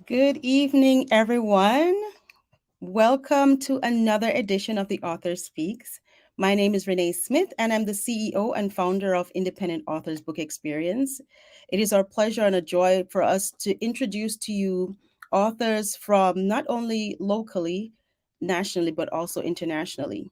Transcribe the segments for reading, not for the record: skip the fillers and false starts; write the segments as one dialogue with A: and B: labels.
A: Good evening, everyone. Welcome to another edition of The Author Speaks. My name is Renee Smith, and I'm the CEO and founder of Independent Authors Book Experience. It is our pleasure and a joy for us to introduce to you authors from not only locally, nationally, but also internationally.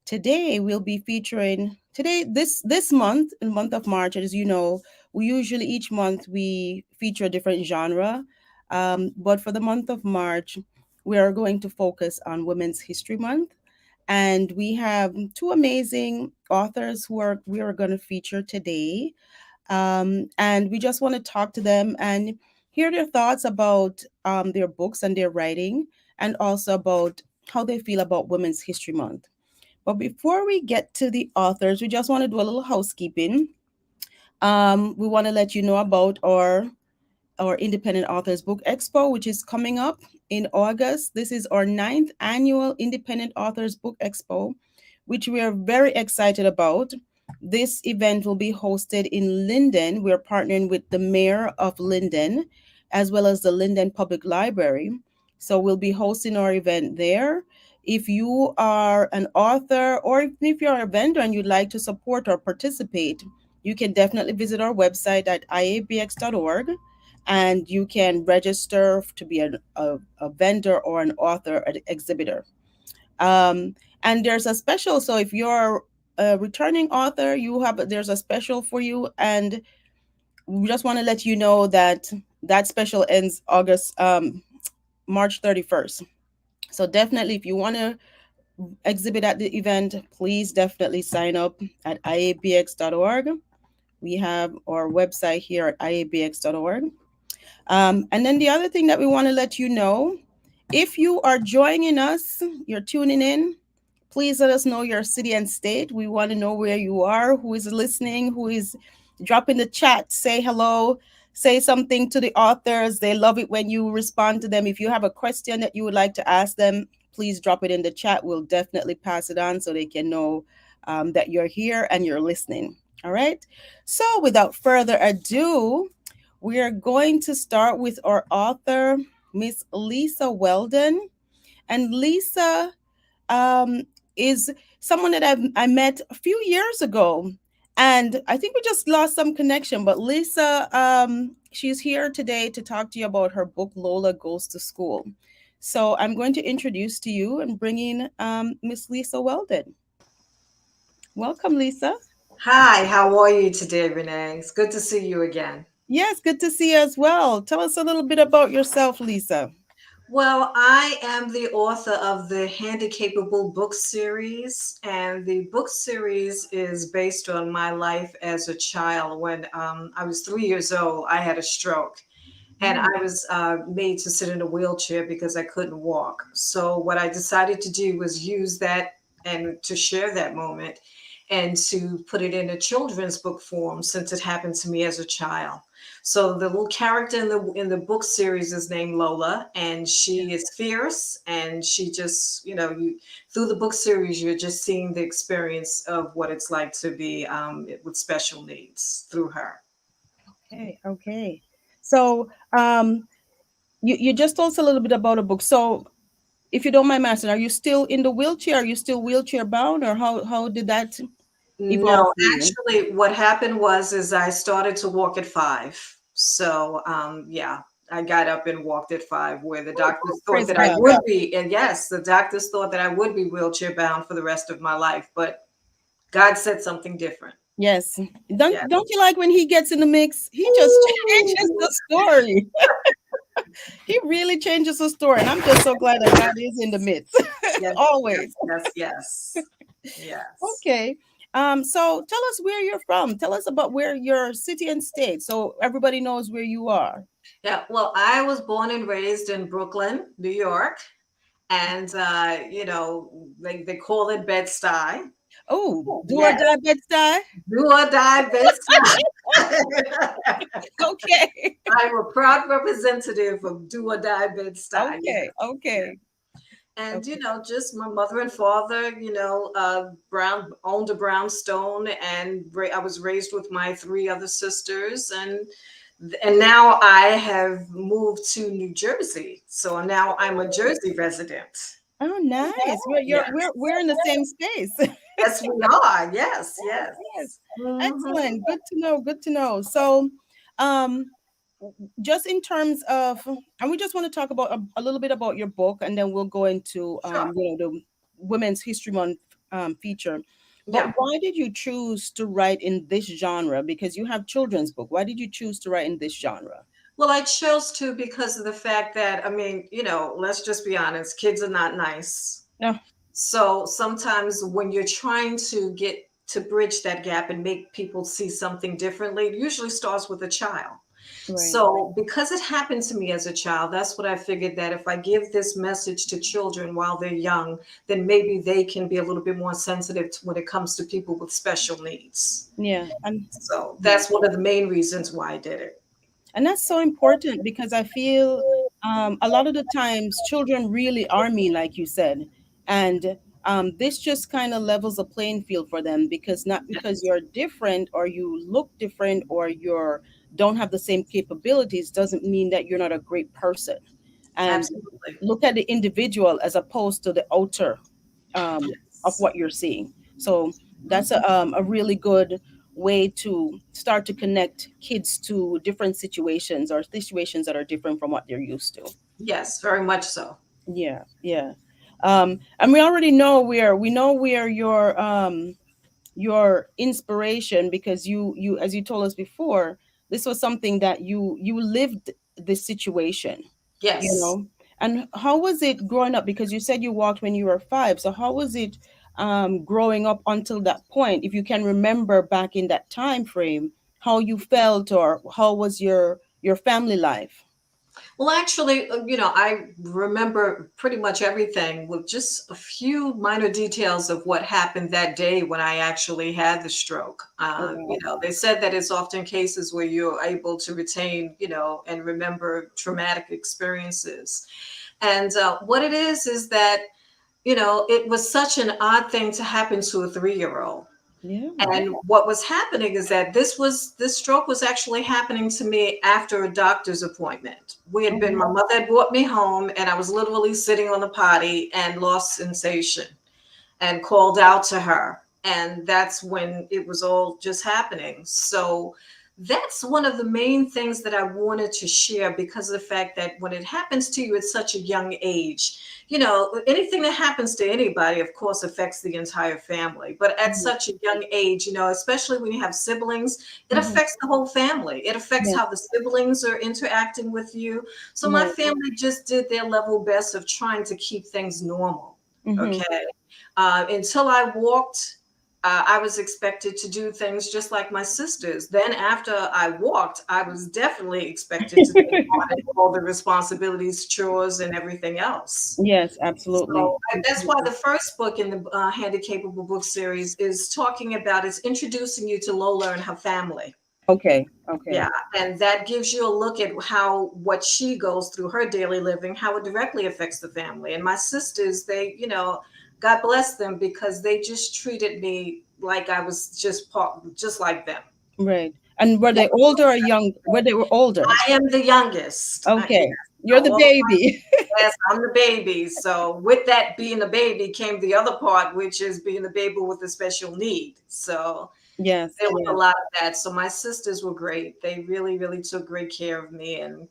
A: Today we'll be featuring this month, in the month of March, as you know, we usually each month we feature a different genre. But for the month of March, we are going to focus on Women's History Month. And we have two amazing authors who are we are going to feature today. And we just want to talk to them and hear their thoughts about their books and their writing, and also about how they feel about Women's History Month. But before we get to the authors, we just want to do a little housekeeping. We want to let you know about our Independent Authors Book Expo, which is coming up in August. This is our ninth annual Independent Authors Book Expo, which we are very excited about. This event will be hosted in Linden. We're partnering with the mayor of Linden, as well as the Linden Public Library. So we'll be hosting our event there. If you are an author, or if you're a vendor and you'd like to support or participate, you can definitely visit our website at iabx.org, and you can register to be a vendor or an author, an exhibitor. And there's a special. So if you're a returning author, there's a special for you, and we just want to let you know that that special ends March 31st. So definitely, if you want to exhibit at the event, please definitely sign up at iabx.org. We have our website here at iabx.org. And then the other thing that we want to let you know, if you are joining us, you're tuning in, please let us know your city and state. We want to know where you are, who is listening, who is dropping the chat. Say hello, say something to the authors. They love it when you respond to them. If you have a question that you would like to ask them, please drop it in the chat. We'll definitely pass it on so they can know that you're here and you're listening. All right. So without further ado, we are going to start with our author, Miss Lisa Weldon. And Lisa um, is someone that I met a few years ago. And I think we just lost some connection. But Lisa, she's here today to talk to you about her book, Lola Goes to School. So I'm going to introduce to you and bring in Miss Lisa Weldon. Welcome, Lisa.
B: Hi, how are you today, Renee? It's good to see you again.
A: Yes, good to see you as well. Tell us a little bit about yourself, Lisa.
B: Well, I am the author of the Handy Capable book series, and the book series is based on my life as a child. When I was 3 years old, I had a stroke, and
A: Mm.
B: I was made to sit in a wheelchair because I couldn't walk. So, what I decided to do was use that and to share that moment and to put it in a children's book form since it happened to me as a child. So the little character in the book series is named Lola, and she is fierce, and she just you through the book series you're just seeing the experience of what it's like to be with special needs through her.
A: Okay, okay. So, you just told us a little bit about a book. So, if you don't mind me asking, are you still in the wheelchair? Are you still wheelchair bound, or how did that evolve
B: No,
A: for you?
B: actually, what happened was is I started to walk at 5. So, yeah, I got up and walked at 5, where the doctors thought
A: Praise
B: that I
A: God.
B: would be, and yes, the doctors thought that I would be wheelchair bound for the rest of my life, but God said something different.
A: Yes.
B: Yeah.
A: Don't you like when he gets in the mix? He just changes
B: Ooh.
A: the story. He really changes the story, and I'm just so glad that God is in the midst
B: Yes, yes,
A: always.
B: yes, yes, yes.
A: Okay. So tell us where you're from. Tell us about where your city and state, so everybody knows where you are.
B: Yeah, well, I was born and raised in Brooklyn, New York, and they call it Bed-Stuy.
A: Oh, do or
B: Yes,
A: die, bed die.
B: do or die Bed-Stuy.
A: Okay.
B: I'm a proud representative of do or die Bed-Stuy.
A: Okay.
B: Yeah.
A: Okay.
B: And
A: Okay.
B: just my mother and father, brown owned a brownstone, and I was raised with my 3 other sisters, and And now I have moved to New Jersey, so now I'm a Jersey resident.
A: Oh, nice. We're
B: Yes,
A: in the same space.
B: yes, we are. Yes,
A: Yes.
B: yes. Hmm.
A: Excellent. Good to know. Good to know. So, um, just in terms of, and we just want to talk about a little bit about your book, and then we'll go into,
B: Sure.
A: the Women's History Month feature. But
B: Yeah.
A: why did you choose to write in this genre? Because you have children's book. Why did you choose to write in this genre?
B: Well, I chose to because of the fact that, I mean, let's just be honest, kids are not nice.
A: No,
B: So sometimes when you're trying to get to bridge that gap and make people see something differently, it usually starts with a child.
A: right.
B: So because it happened to me as a child, that's what I figured, that if I give this message to children while they're young, then maybe they can be a little bit more sensitive to when it comes to people with special needs.
A: Yeah, and
B: So
A: yeah.
B: that's one of the main reasons why I did it.
A: And that's so important because I feel a lot of the times children really are mean, like you said. And this just kind of levels a playing field for them because not because
B: Yes,
A: you're different or you look different or you're don't have the same capabilities doesn't mean that you're not a great person. And
B: absolutely.
A: look at the individual as opposed to the outer of
B: Yes.
A: what you're seeing. So that's
B: Mhm.
A: a really good way to start to connect kids to different situations or situations that are different from what they're used to.
B: Yes, very much so.
A: Yeah, yeah. And we already know where your inspiration because you as you told us before, this was something that you lived this situation, you
B: Yes.
A: know. And how was it growing up, because you said you walked when you were 5, so how was it growing up until that point, if you can remember back in that time frame, how you felt or how was your family life?
B: Well, actually, I remember pretty much everything with just a few minor details of what happened that day when I actually had the stroke.
A: Oh, wow.
B: They said that it's often cases where you're able to retain, and remember traumatic experiences. And what it is that, it was such an odd thing to happen to a 3-year-old.
A: Yeah.
B: And what was happening is that this stroke was actually happening to me after a doctor's appointment.
A: Oh,
B: My mother had brought me home, and I was literally sitting on the potty and lost sensation and called out to her. And that's when it was all just happening. So that's one of the main things that I wanted to share, because of the fact that when it happens to you at such a young age, anything that happens to anybody, of course, affects the entire family. But at
A: yeah.
B: such a young age, especially when you have siblings, it
A: Mhm.
B: affects the whole family. It affects
A: Yeah.
B: how the siblings are interacting with you. So my
A: Right.
B: family just did their level best of trying to keep things normal.
A: Mm-hmm.
B: Okay. Until I walked, I was expected to do things just like my sisters. Then, after I walked, I was definitely expected to take on all the responsibilities, chores, and everything else.
A: Yes, absolutely.
B: So that's why
A: Absolutely.
B: the first book in the Handicapable book series is talking about, is introducing you to Lola and her family.
A: Okay. Okay.
B: Yeah, and that gives you a look at how what she goes through, her daily living, how it directly affects the family. And my sisters, they, God bless them, because they just treated me like I was just part, just like them.
A: Right. And were
B: Yeah,
A: they older or young? Were they were older?
B: I am the youngest. Yes.
A: Okay.
B: So
A: You're the
B: all of
A: baby.
B: Yes, I'm the baby. So with that being the baby came the other part, which is being the baby with a special need. So
A: Yes.
B: there was a
A: Yes.
B: lot of that. So my sisters were great. They really, really took great care of me, and,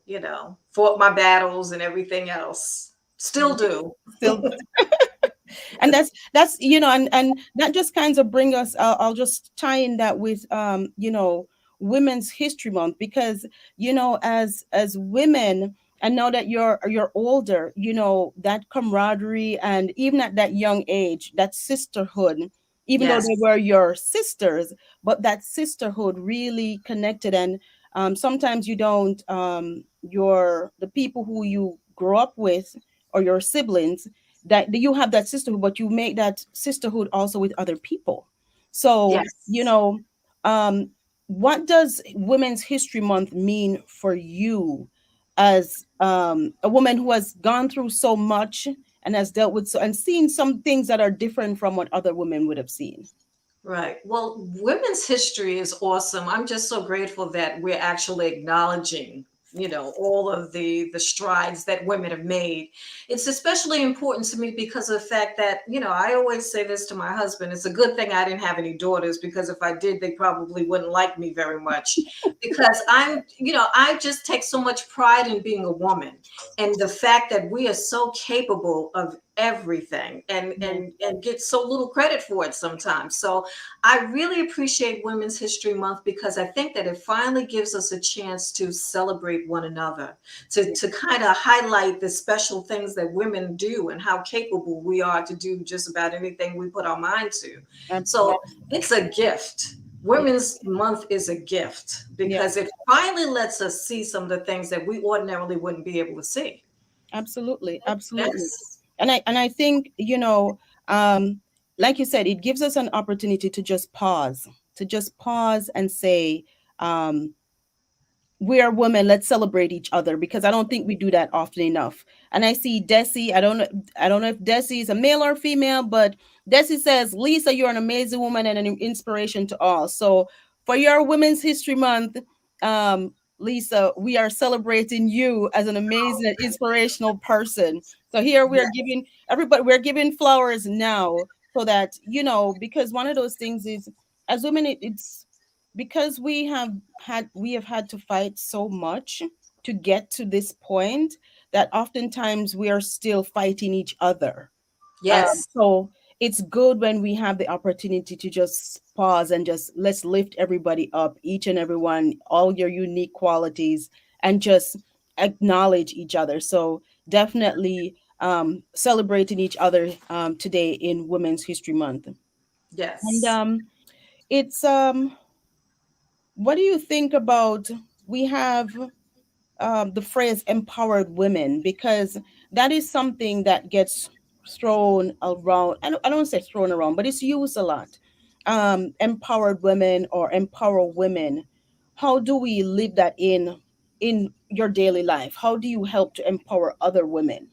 B: fought my battles and everything else. Still do.
A: Still, and that's and that just kind of bring us, I'll just tie in that with Women's History Month, because as women, and now that you're older, that camaraderie, and even at that young age, that sisterhood, even though they
B: Yes.
A: were your sisters, but that sisterhood really connected. And sometimes you don't your the people who you grow up with or your siblings, that you have that sisterhood, but you make that sisterhood also with other people. So,
B: Yes.
A: um, what does Women's History Month mean for you as a woman who has gone through so much and has dealt with and seen some things that are different from what other women would have seen?
B: Right. Well, women's history is awesome. I'm just so grateful that we're actually acknowledging, all of the strides that women have made. It's especially important to me because of the fact that, I always say this to my husband, it's a good thing I didn't have any daughters, because if I did, they probably wouldn't like me very much, because I just take so much pride in being a woman, and the fact that we are so capable of everything, and
A: Yeah,
B: and get so little credit for it sometimes. So I really appreciate Women's History Month, because I think that it finally gives us a chance to celebrate one another,
A: yeah,
B: to kind of highlight the special things that women do and how capable we are to do just about anything we put our mind to. So it's a gift.
A: yeah,
B: Women's Month is a gift,
A: yeah,
B: because it finally lets us see some of the things that we ordinarily wouldn't be able to see.
A: absolutely, absolutely.
B: Yes.
A: And I think, like you said, it gives us an opportunity to just pause and say, um, we are women, let's celebrate each other, because I don't think we do that often enough. And I see Desi, I don't know if Desi is a male or female, but Desi says, Lisa, you're an amazing woman and an inspiration to all. So for your Women's History Month, Lisa, we are celebrating you as an amazing and inspirational person. So here we are
B: Yes.
A: giving everybody, we're giving flowers now, so that, because one of those things is, as women, it's because we have had to fight so much to get to this point, that oftentimes we are still fighting each other.
B: Yes.
A: So it's good when we have the opportunity to just pause and just let's lift everybody up, each and everyone, all your unique qualities, and just acknowledge each other. So definitely celebrating each other today in Women's History Month. And
B: Yes.
A: it's what do you think about, we have the phrase empowered women, because that is something that gets thrown around. I don't say thrown around, but it's used a lot. Empowered women or empower women. How do we live that in your daily life? How do you help to empower other women?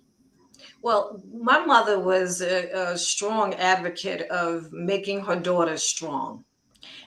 B: Well, my mother was a strong advocate of making her daughters strong.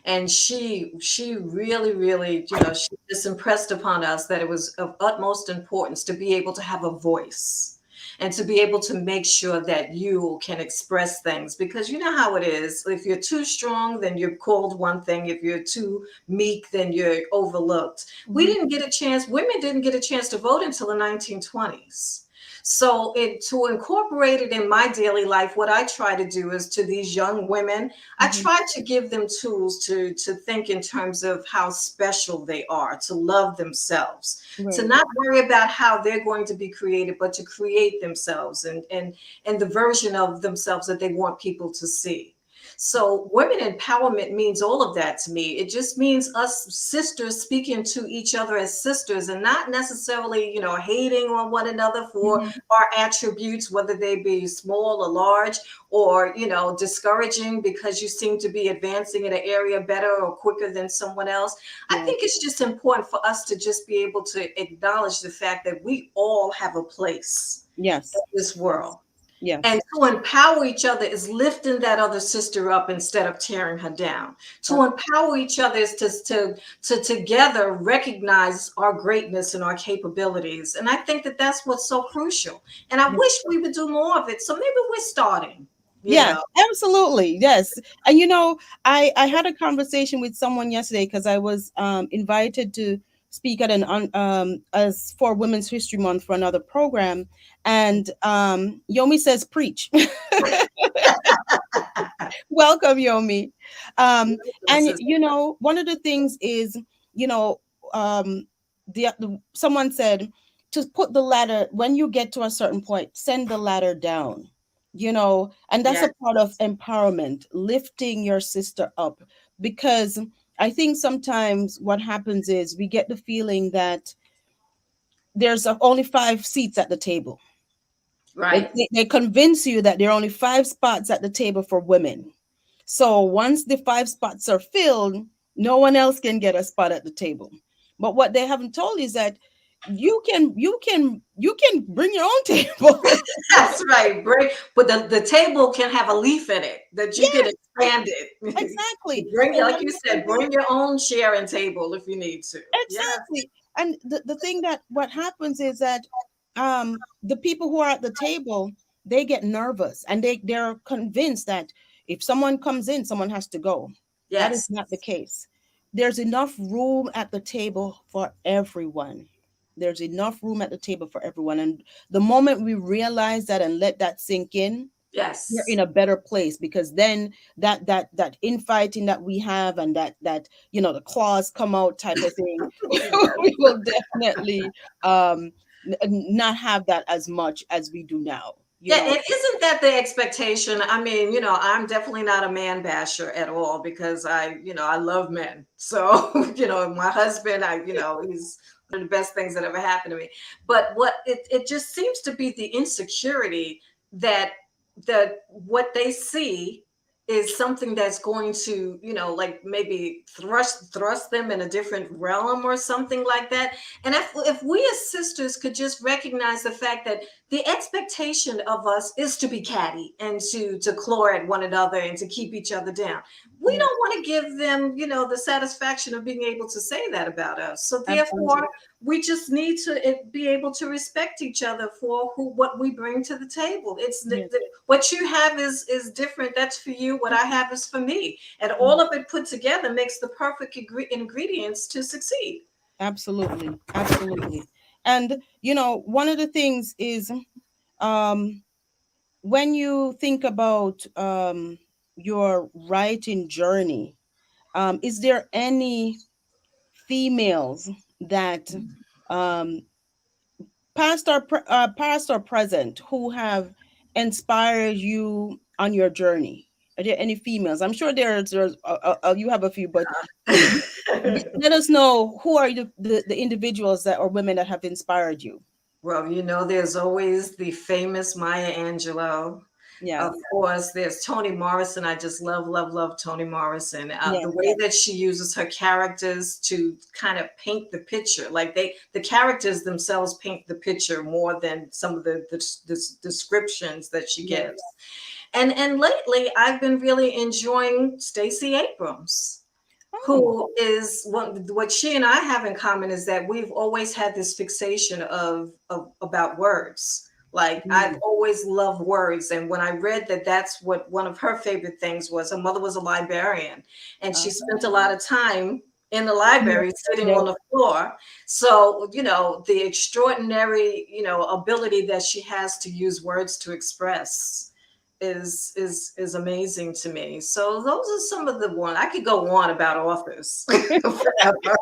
B: And she really, really, she just impressed upon us that it was of utmost importance to be able to have a voice, and to be able to make sure that you can express things, because you know how it is. If you're too strong, then you're called one thing. If you're too meek, then you're overlooked. We
A: Mhm,
B: didn't get a chance Women didn't get a chance to vote until the 1920s. So to incorporate it in my daily life, what I try to do is, to these young women, I
A: mhm.
B: try to give them tools to think in terms of how special they are, to love themselves, to
A: Right.
B: not worry about how they're going to be created, but to create themselves, and the version of themselves that they want people to see. So women empowerment means all of that to me. It just means us sisters speaking to each other as sisters, and not necessarily, hating on one another for
A: Mhm.
B: our attributes, whether they be small or large, or discouraging because you seem to be advancing in an area better or quicker than someone else. I
A: Yeah.
B: think it's just important for us to just be able to acknowledge the fact that we all have a place in
A: Yes.
B: this world,
A: Yes.
B: and to empower each other is lifting that other sister up instead of tearing her down. To
A: Ab-
B: empower each other is to together recognize our greatness and our capabilities. And I think that that's what's so crucial. And I wish we would do more of it. So maybe we're starting, you
A: Yes,
B: know.
A: absolutely. Yes. And I had a conversation with someone yesterday, because I was invited to speak at as for Women's History Month for another program, and Yomi says preach. Welcome, Yomi. And one of the things is, you know, um, someone said to put the ladder, when you get to a certain point, send the ladder down. And that's
B: Yes,
A: a part of empowerment, lifting your sister up, because I think sometimes what happens is we get the feeling that there's only 5 seats at the table. They,
B: right.
A: they they convince you that there are only 5 spots at the table for women. So once the 5 spots are filled, no one else can get a spot at the table. But what they haven't told you is that you can bring your own table.
B: That's right. Bring, but the table can have a leaf in it that you can
A: Yes,
B: expand it.
A: exactly.
B: Bring,
A: And
B: like
A: one
B: you
A: of the
B: said,
A: things,
B: bring your own chair and table if you need to. Yes.
A: exactly. And the thing that what happens is that the people who are at the table, they get nervous and they're convinced that if someone comes in, someone has to go. That is
B: Yes.
A: not the case. There's enough room at the table for everyone. There's enough room at the table for everyone. And the moment we realize that and let that sink in, we're in
B: Yes.
A: a better place, because then that infighting that we have, and that the claws come out type of thing, we will definitely not have that as much as we do now,
B: Yeah, and isn't that the expectation? I mean, I'm definitely not a man basher at all because I love men. So, my husband, he's one of the best things that ever happened to me. But it just seems to be the insecurity that what they see is something that's going to, like maybe thrust them in a different realm or something like that. And if we as sisters could just recognize the fact that the expectation of us is to be catty and to claw at one another and to keep each other down. We
A: Yeah,
B: don't want to give them, the satisfaction of being able to say that about us. So therefore,
A: absolutely.
B: we just need to be able to respect each other for what we bring to the table.
A: Yeah,
B: What you have is different. That's for you. What I have is for me, and
A: yeah,
B: all of it put together makes the perfect ingredients to succeed.
A: absolutely, absolutely. And one of the things is, um when you think about your writing journey, is there any females that, um, past or present, who have inspired you on your journey? Are there any females? I'm sure you have a few, but let us know, who are the individuals that, or women that have inspired you.
B: Well, there's always the famous Maya Angelou. Of
A: Yes,
B: course, there's Toni Morrison. I just love, love, love Toni Morrison. The
A: yes,
B: way that she uses her characters to kind of paint the picture, like the characters themselves paint the picture more than some of the descriptions that she
A: yes.
B: gives. And lately, I've been really enjoying Stacey Abrams,
A: Oh,
B: who is what she and I have in common is that we've always had this fixation of about words. Like I've
A: mm,
B: always loved words, and when I read that that's what one of her favorite things was. Her mother was a librarian, and she
A: uh-huh.
B: spent a lot of time in the
A: Yes,
B: library sitting
A: yes,
B: on the floor. So the extraordinary ability that she has to use words to express is amazing to me. So those are some of the one I could go on about authors forever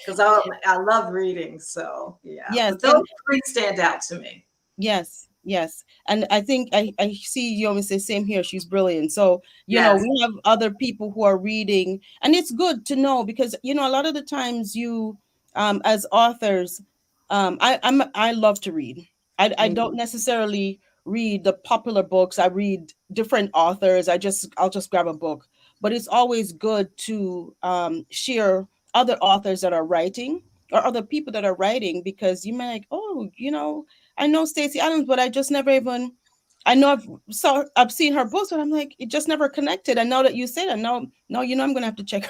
B: because I love reading. So yeah,
A: yes,
B: but those
A: and
B: three stand out to me.
A: yes, yes. And I think I see you always say same here. She's brilliant. So,
B: Yes,
A: we have other people who are reading, and it's good to know, because, a lot of the times you, as authors, I love to read. I
B: me.
A: don't necessarily read the popular books. I read different authors. I'll just grab a book. But it's always good to share other authors that are writing, or other people that are writing, because you might like, oh, I know Stacey Adams, but I just never even. I know I've seen her books, but I'm like, it just never connected. And now that you say that, now I'm gonna have to check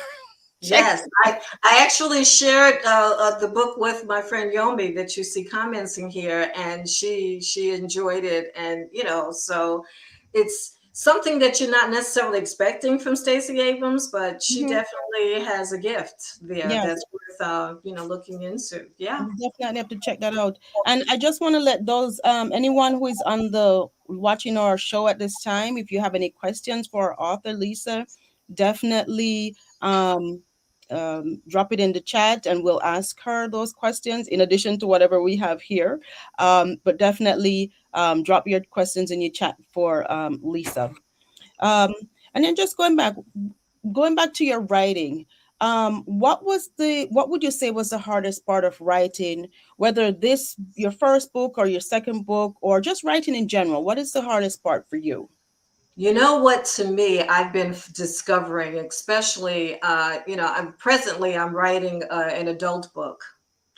A: check.
B: Yes, I actually shared the book with my friend Yomi that you see comments in here, and she enjoyed it, and so it's something that you're not necessarily expecting from Stacey Abrams, but she
A: Mhm.
B: definitely has a gift there
A: Yes,
B: that's worth looking into. Yeah.
A: we definitely have to check that out. And I just want to let those, anyone who is on the watching our show at this time, if you have any questions for our author Lisa, definitely drop it in the chat, and we'll ask her those questions in addition to whatever we have here. But definitely drop your questions in your chat for Lisa. Um, and then just going back to your writing, what would you say was the hardest part of writing, whether this your first book or your second book, or just writing in general? What is the hardest part for you?
B: You know what, to me, I've been discovering, especially, I'm writing an adult book.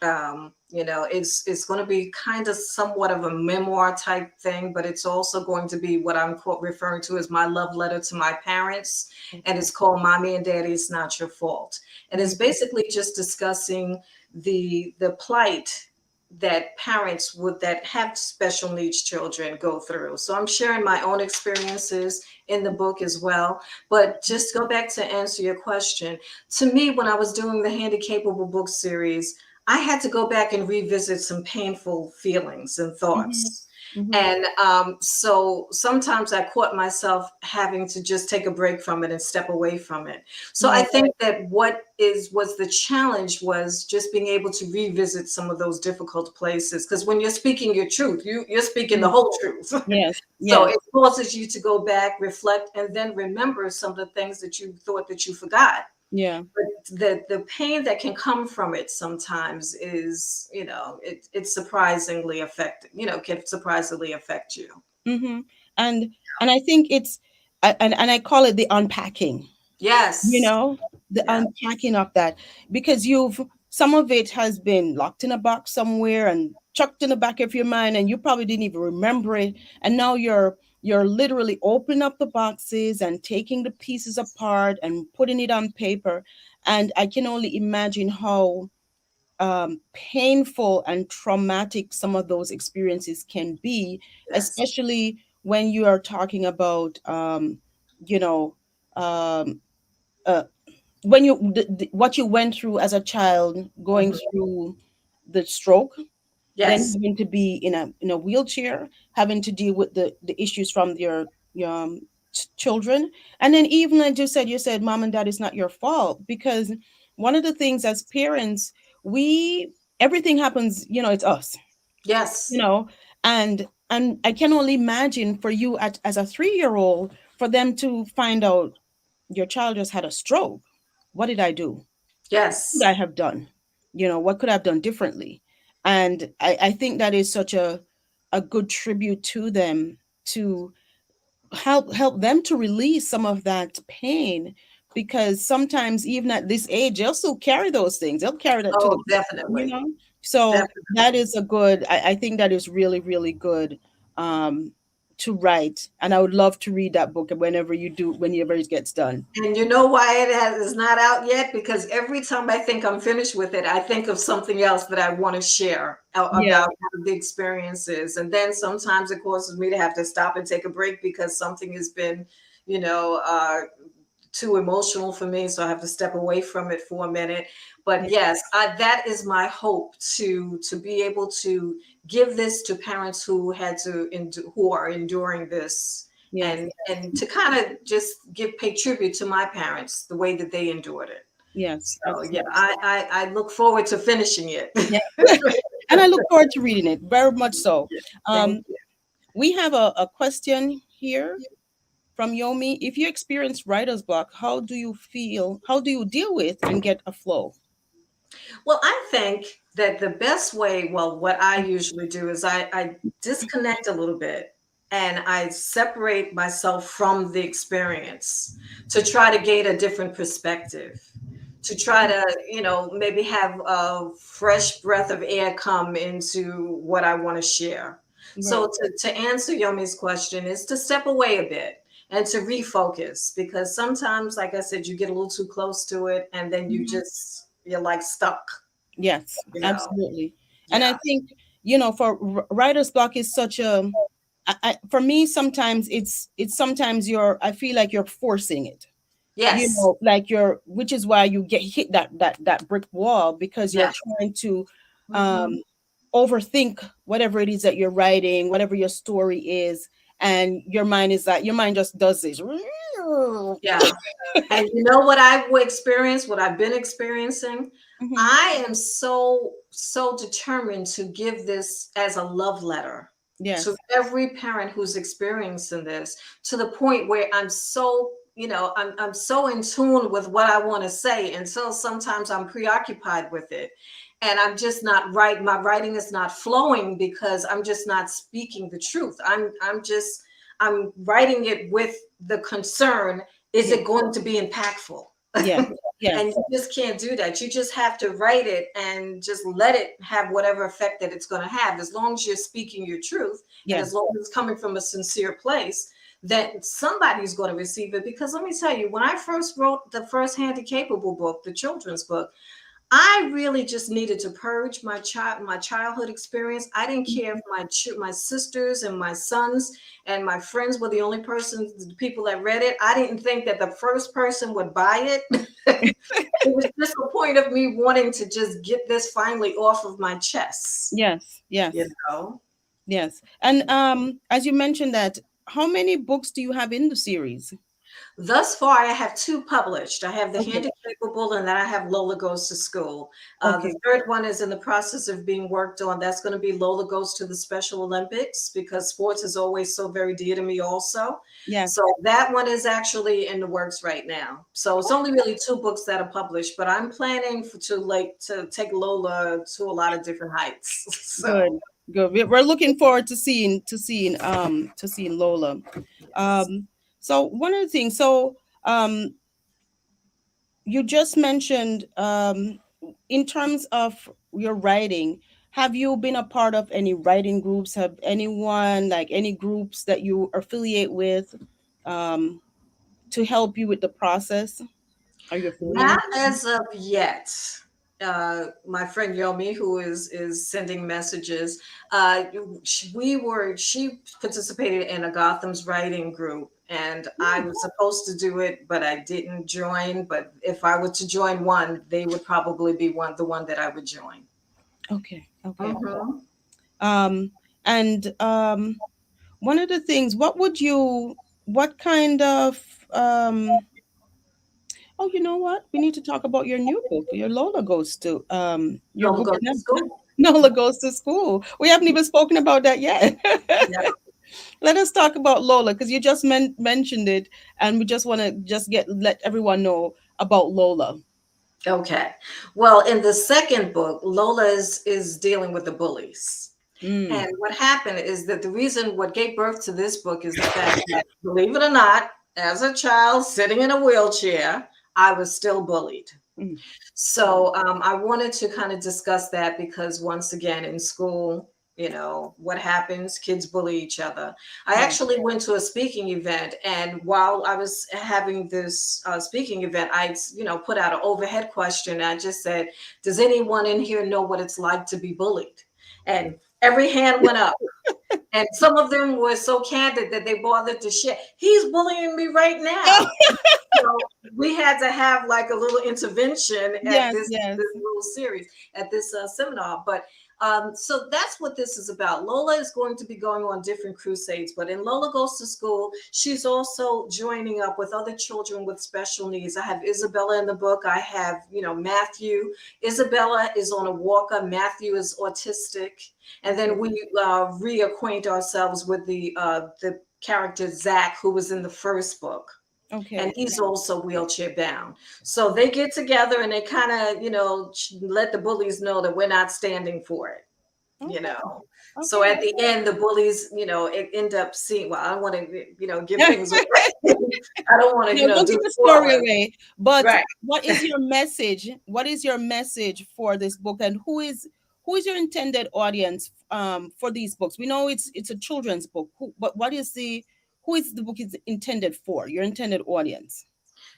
B: It's going to be kind of somewhat of a memoir type thing, but it's also going to be what I'm referring to as my love letter to my parents, and
A: Okay.
B: it's called "Mommy and Daddy, It's Not Your Fault," and it's
A: Mm-hmm.
B: basically just discussing the plight that parents would that have special needs children go through. So I'm sharing my own experiences in the book as well. But just go back to answer your question. To me, when I was doing the Handicapable book series, I had to go back and revisit some painful feelings and
A: Mm-hmm.
B: thoughts.
A: Mm-hmm.
B: And so sometimes I caught myself having to just take a break from it and step away from it. So I
A: Yeah.
B: think that was the challenge was just being able to revisit some of those difficult places. Because when you're speaking your truth, you're speaking the
A: Mm.
B: whole truth.
A: Yes.
B: So
A: Yes.
B: it forces you to go back, reflect, and then remember some of the things that you thought that you forgot.
A: Yeah.
B: But the pain that can come from it sometimes is, it's surprisingly affecting, can surprisingly affect you.
A: Mm-hmm. And and I think it's and I call it the unpacking. You
B: Yes.
A: know, the
B: Yeah.
A: unpacking of that, because you've some of it has been locked in a box somewhere and chucked in the back of your mind, and you probably didn't even remember it, and now you're literally opening up the boxes and taking the pieces apart and putting it on paper. And I can only imagine how painful and traumatic some of those experiences can be,
B: Yes.
A: especially when you are talking about you know um, uh, when what you went through as a child, going
B: Mhm.
A: through the stroke, then
B: Yes.
A: having to be in a wheelchair, having to deal with the issues from your children, and then even like you said, mom and dad, is not your fault, because one of the things as parents, we everything happens, it's us, you
B: Yes.
A: know and I can only imagine for you as a 3-year-old, for them to find out your child just had a stroke. What did I do? What could
B: Yes.
A: I have done? What could I have done differently? And I think that is such a good tribute to them, to help them to release some of that pain, because sometimes even at this age they'll still carry those things. They'll carry that to the
B: Oh,
A: grave, you
B: definitely.
A: know. So that
B: Definitely.
A: is a good, I think that is really, really good um to write. And I would love to read that book whenever it gets done.
B: And you know why is not out yet? Because every time I think I'm finished with it, I think of something else that I want to share
A: Yeah.
B: about how the experience is. And then sometimes it causes me to have to stop and take a break because something has been, you know, uh, too emotional for me. So I have to step away from it for a minute. But
A: Yeah.
B: yes, that is my hope to be able to give this to parents who who are enduring this,
A: Yes.
B: and to kind of just pay tribute to my parents the way that they endured it.
A: Yes,
B: So yeah,
A: absolutely.
B: I look forward to finishing it.
A: Yeah. And I look forward to reading it very much so.
B: Thank
A: um
B: you.
A: we have a question here from Yomi. If you experience writer's block, how do you deal with and get a flow?
B: Well, I think that the best way, well, what I usually do is I disconnect a little bit and I separate myself from the experience to try to gain a different perspective, to try to, maybe have a fresh breath of air come into what I want to share.
A: Right.
B: So to answer Yomi's question is to step away a bit and to refocus, because sometimes, like I said, you get a little too close to it and then
A: Mhm.
B: you're like stuck,
A: Yes,
B: you know.
A: absolutely. And I
B: Yeah.
A: think, for writer's block is such a, for me, sometimes it's sometimes I feel like you're forcing it,
B: Yes.
A: like which is why you get hit that brick wall, because you're
B: Yeah.
A: trying to
B: Hmm.
A: um overthink whatever it is that you're writing, whatever your story is, and your mind just does this.
B: Yeah. And you know what I would experience, what I've been experiencing?
A: Mhm.
B: I am so determined to give this as a love letter to
A: Yes.
B: every parent who's experiencing this, to the point where I'm so, I'm so in tune with what I want to say. And so sometimes I'm preoccupied with it. And I'm just not right. My writing is not flowing because I'm just not speaking the truth. I'm writing it with the concern, is
A: Yeah.
B: it going to be impactful?
A: Yeah. Yes.
B: And you just can't do that. You just have to write it and just let it have whatever effect that it's going to have. As long as you're speaking your truth and as
A: Yes.
B: long as it's coming from a sincere place, then somebody's going to receive it. Because let me tell you, when I first wrote the first Handy Capable book, the children's book, I really just needed to purge my childhood experience. I didn't care if my sisters and my sons and my friends were the only persons, the people that read it. I didn't think that the first person would buy it. It was just a point of me wanting to just get this finally off of my chest,
A: Yes.
B: you
A: Yes.
B: know.
A: Yes. And as you mentioned that, how many books do you have in the series?
B: Thus far, I have two published. I have The
A: Okay.
B: Handy Capable, and then I have Lola Goes to School. The
A: Okay.
B: third one is in the process of being worked on. That's going to be Lola Goes to the Special Olympics because sports is always so very dear to me, also.
A: Yes.
B: So that one is actually in the works right now. So it's only really two books that are published, but I'm planning to take Lola to a lot of different heights. So.
A: Good. Good. We're looking forward to seeing Lola. So one of the things, um you just mentioned, in terms of your writing, have you been a part of any writing groups? Have anyone, like any groups that you affiliate with, um to help you with the process? Are you
B: Not
A: affiliated with them?
B: as of yet. My friend Yomi, who is sending messages, she participated in a Gotham's writing group, and I was supposed to do it, but I didn't join. But if I were to join one, they would probably be the one that I would join.
A: Okay. Okay.
B: Hmm.
A: um and one of the things, what kind of, oh, you know what? We need to talk about your new book. Your Lola goes to your
B: Lola
A: book.
B: goes to school.
A: Nola goes to school. We haven't even spoken about that yet.
B: Yeah.
A: Let us talk about Lola because you just mentioned it, and we just want to just let everyone know about Lola.
B: Okay. Well, in the second book, Lola is dealing with the bullies.
A: Mm.
B: And what happened is that the reason what gave birth to this book is the fact that, believe it or not, as a child sitting in a wheelchair, I was still bullied.
A: Mm.
B: So I wanted to kind of discuss that because once again in school, what happens? Kids bully each other. I
A: Yeah.
B: actually went to a speaking event, and while I was having this speaking event, I, put out an overhead question. I just said, "Does anyone in here know what it's like to be bullied?" And every hand went up. And some of them were so candid that they bothered to share. He's bullying me right now. So we had to have like a little intervention at
A: Yes. Yes.
B: this little series at this seminar. But so that's what this is about. Lola is going to be going on different crusades, but in Lola Goes to School, she's also joining up with other children with special needs. I have Isabella in the book. I have, Matthew. Isabella is on a walker. Matthew is autistic, and then we reacquaint ourselves with the character Zach, who was in the first book, and
A: Okay.
B: he's also wheelchair bound. So they get together and they kind of, let the bullies know that we're not standing for it, you
A: Okay.
B: know. So
A: Okay.
B: at the end, the bullies, it end up seeing. Well, I don't want to, give things away. I don't want to,
A: No, don't
B: do
A: give the story
B: spoilers.
A: away. But
B: Right.
A: what is your message? What is your message for this book, and who is your intended audience for these books? We know it's a children's book, but who is the book is intended for? Your intended audience.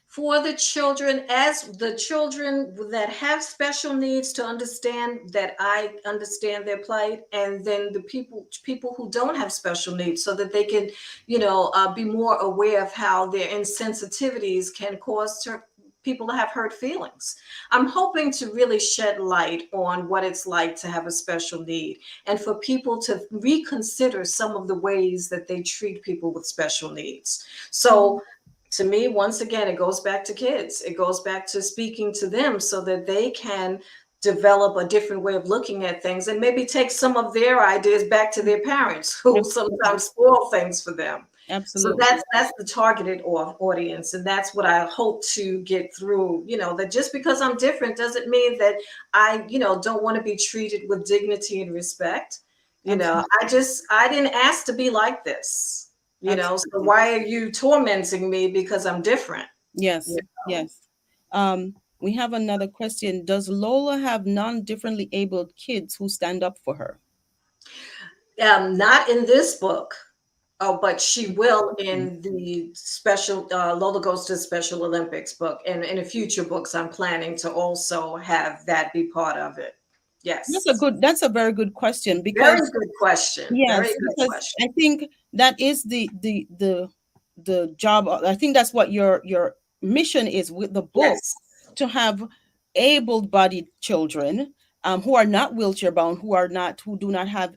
B: For the children, as the children that have special needs, to understand that I understand their plight, and then the people who don't have special needs, so that they can, be more aware of how their insensitivities can cause people to have hurt feelings. I'm hoping to really shed light on what it's like to have a special need, and for people to reconsider some of the ways that they treat people with special needs. So to me, once again, it goes back to kids. It goes back to speaking to them so that they can develop a different way of looking at things, and maybe take some of their ideas back to their parents who
A: Absolutely.
B: sometimes spoil things for them. So
A: Absolutely.
B: that's the targeted audience, and that's what I hope to get through. That just because I'm different doesn't mean that I, don't want to be treated with dignity and respect.
A: Absolutely.
B: I didn't ask to be like this. So
A: Absolutely.
B: why are you tormenting me because I'm different?
A: Yes.
B: You know?
A: Yes. Um, We have another question. Does Lola have non-differently abled kids who stand up for her?
B: Not in this book. Oh, but she will in the special Lola Goes to Special Olympics book, and in a future books, I'm planning to also have that be part of it. Yes,
A: That's a very good question
B: very
A: because
B: good question. Very
A: yes,
B: good
A: because
B: question.
A: I think that is the job. I think that's what your mission is with the book,
B: Yes,
A: to have able-bodied children, who are not wheelchair bound, who do not have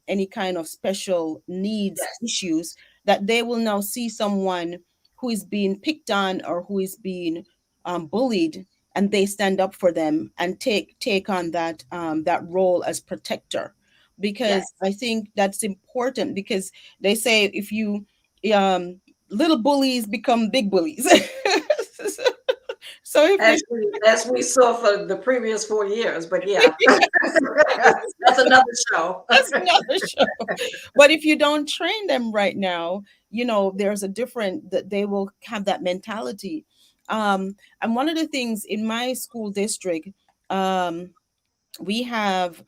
A: any kind of special needs
B: yes,
A: issues, that they will now see someone who is being picked on or who is being bullied, and they stand up for them and take on that role as protector, because
B: yes.
A: I think that's important, because they say if you um little bullies become big bullies. So if you
B: Actually, as we saw for the previous 4 years, but yeah, that's another show.
A: that's another show. But if you don't train them right now, there's a different that they will have that mentality. And one of the things in my school district, um we have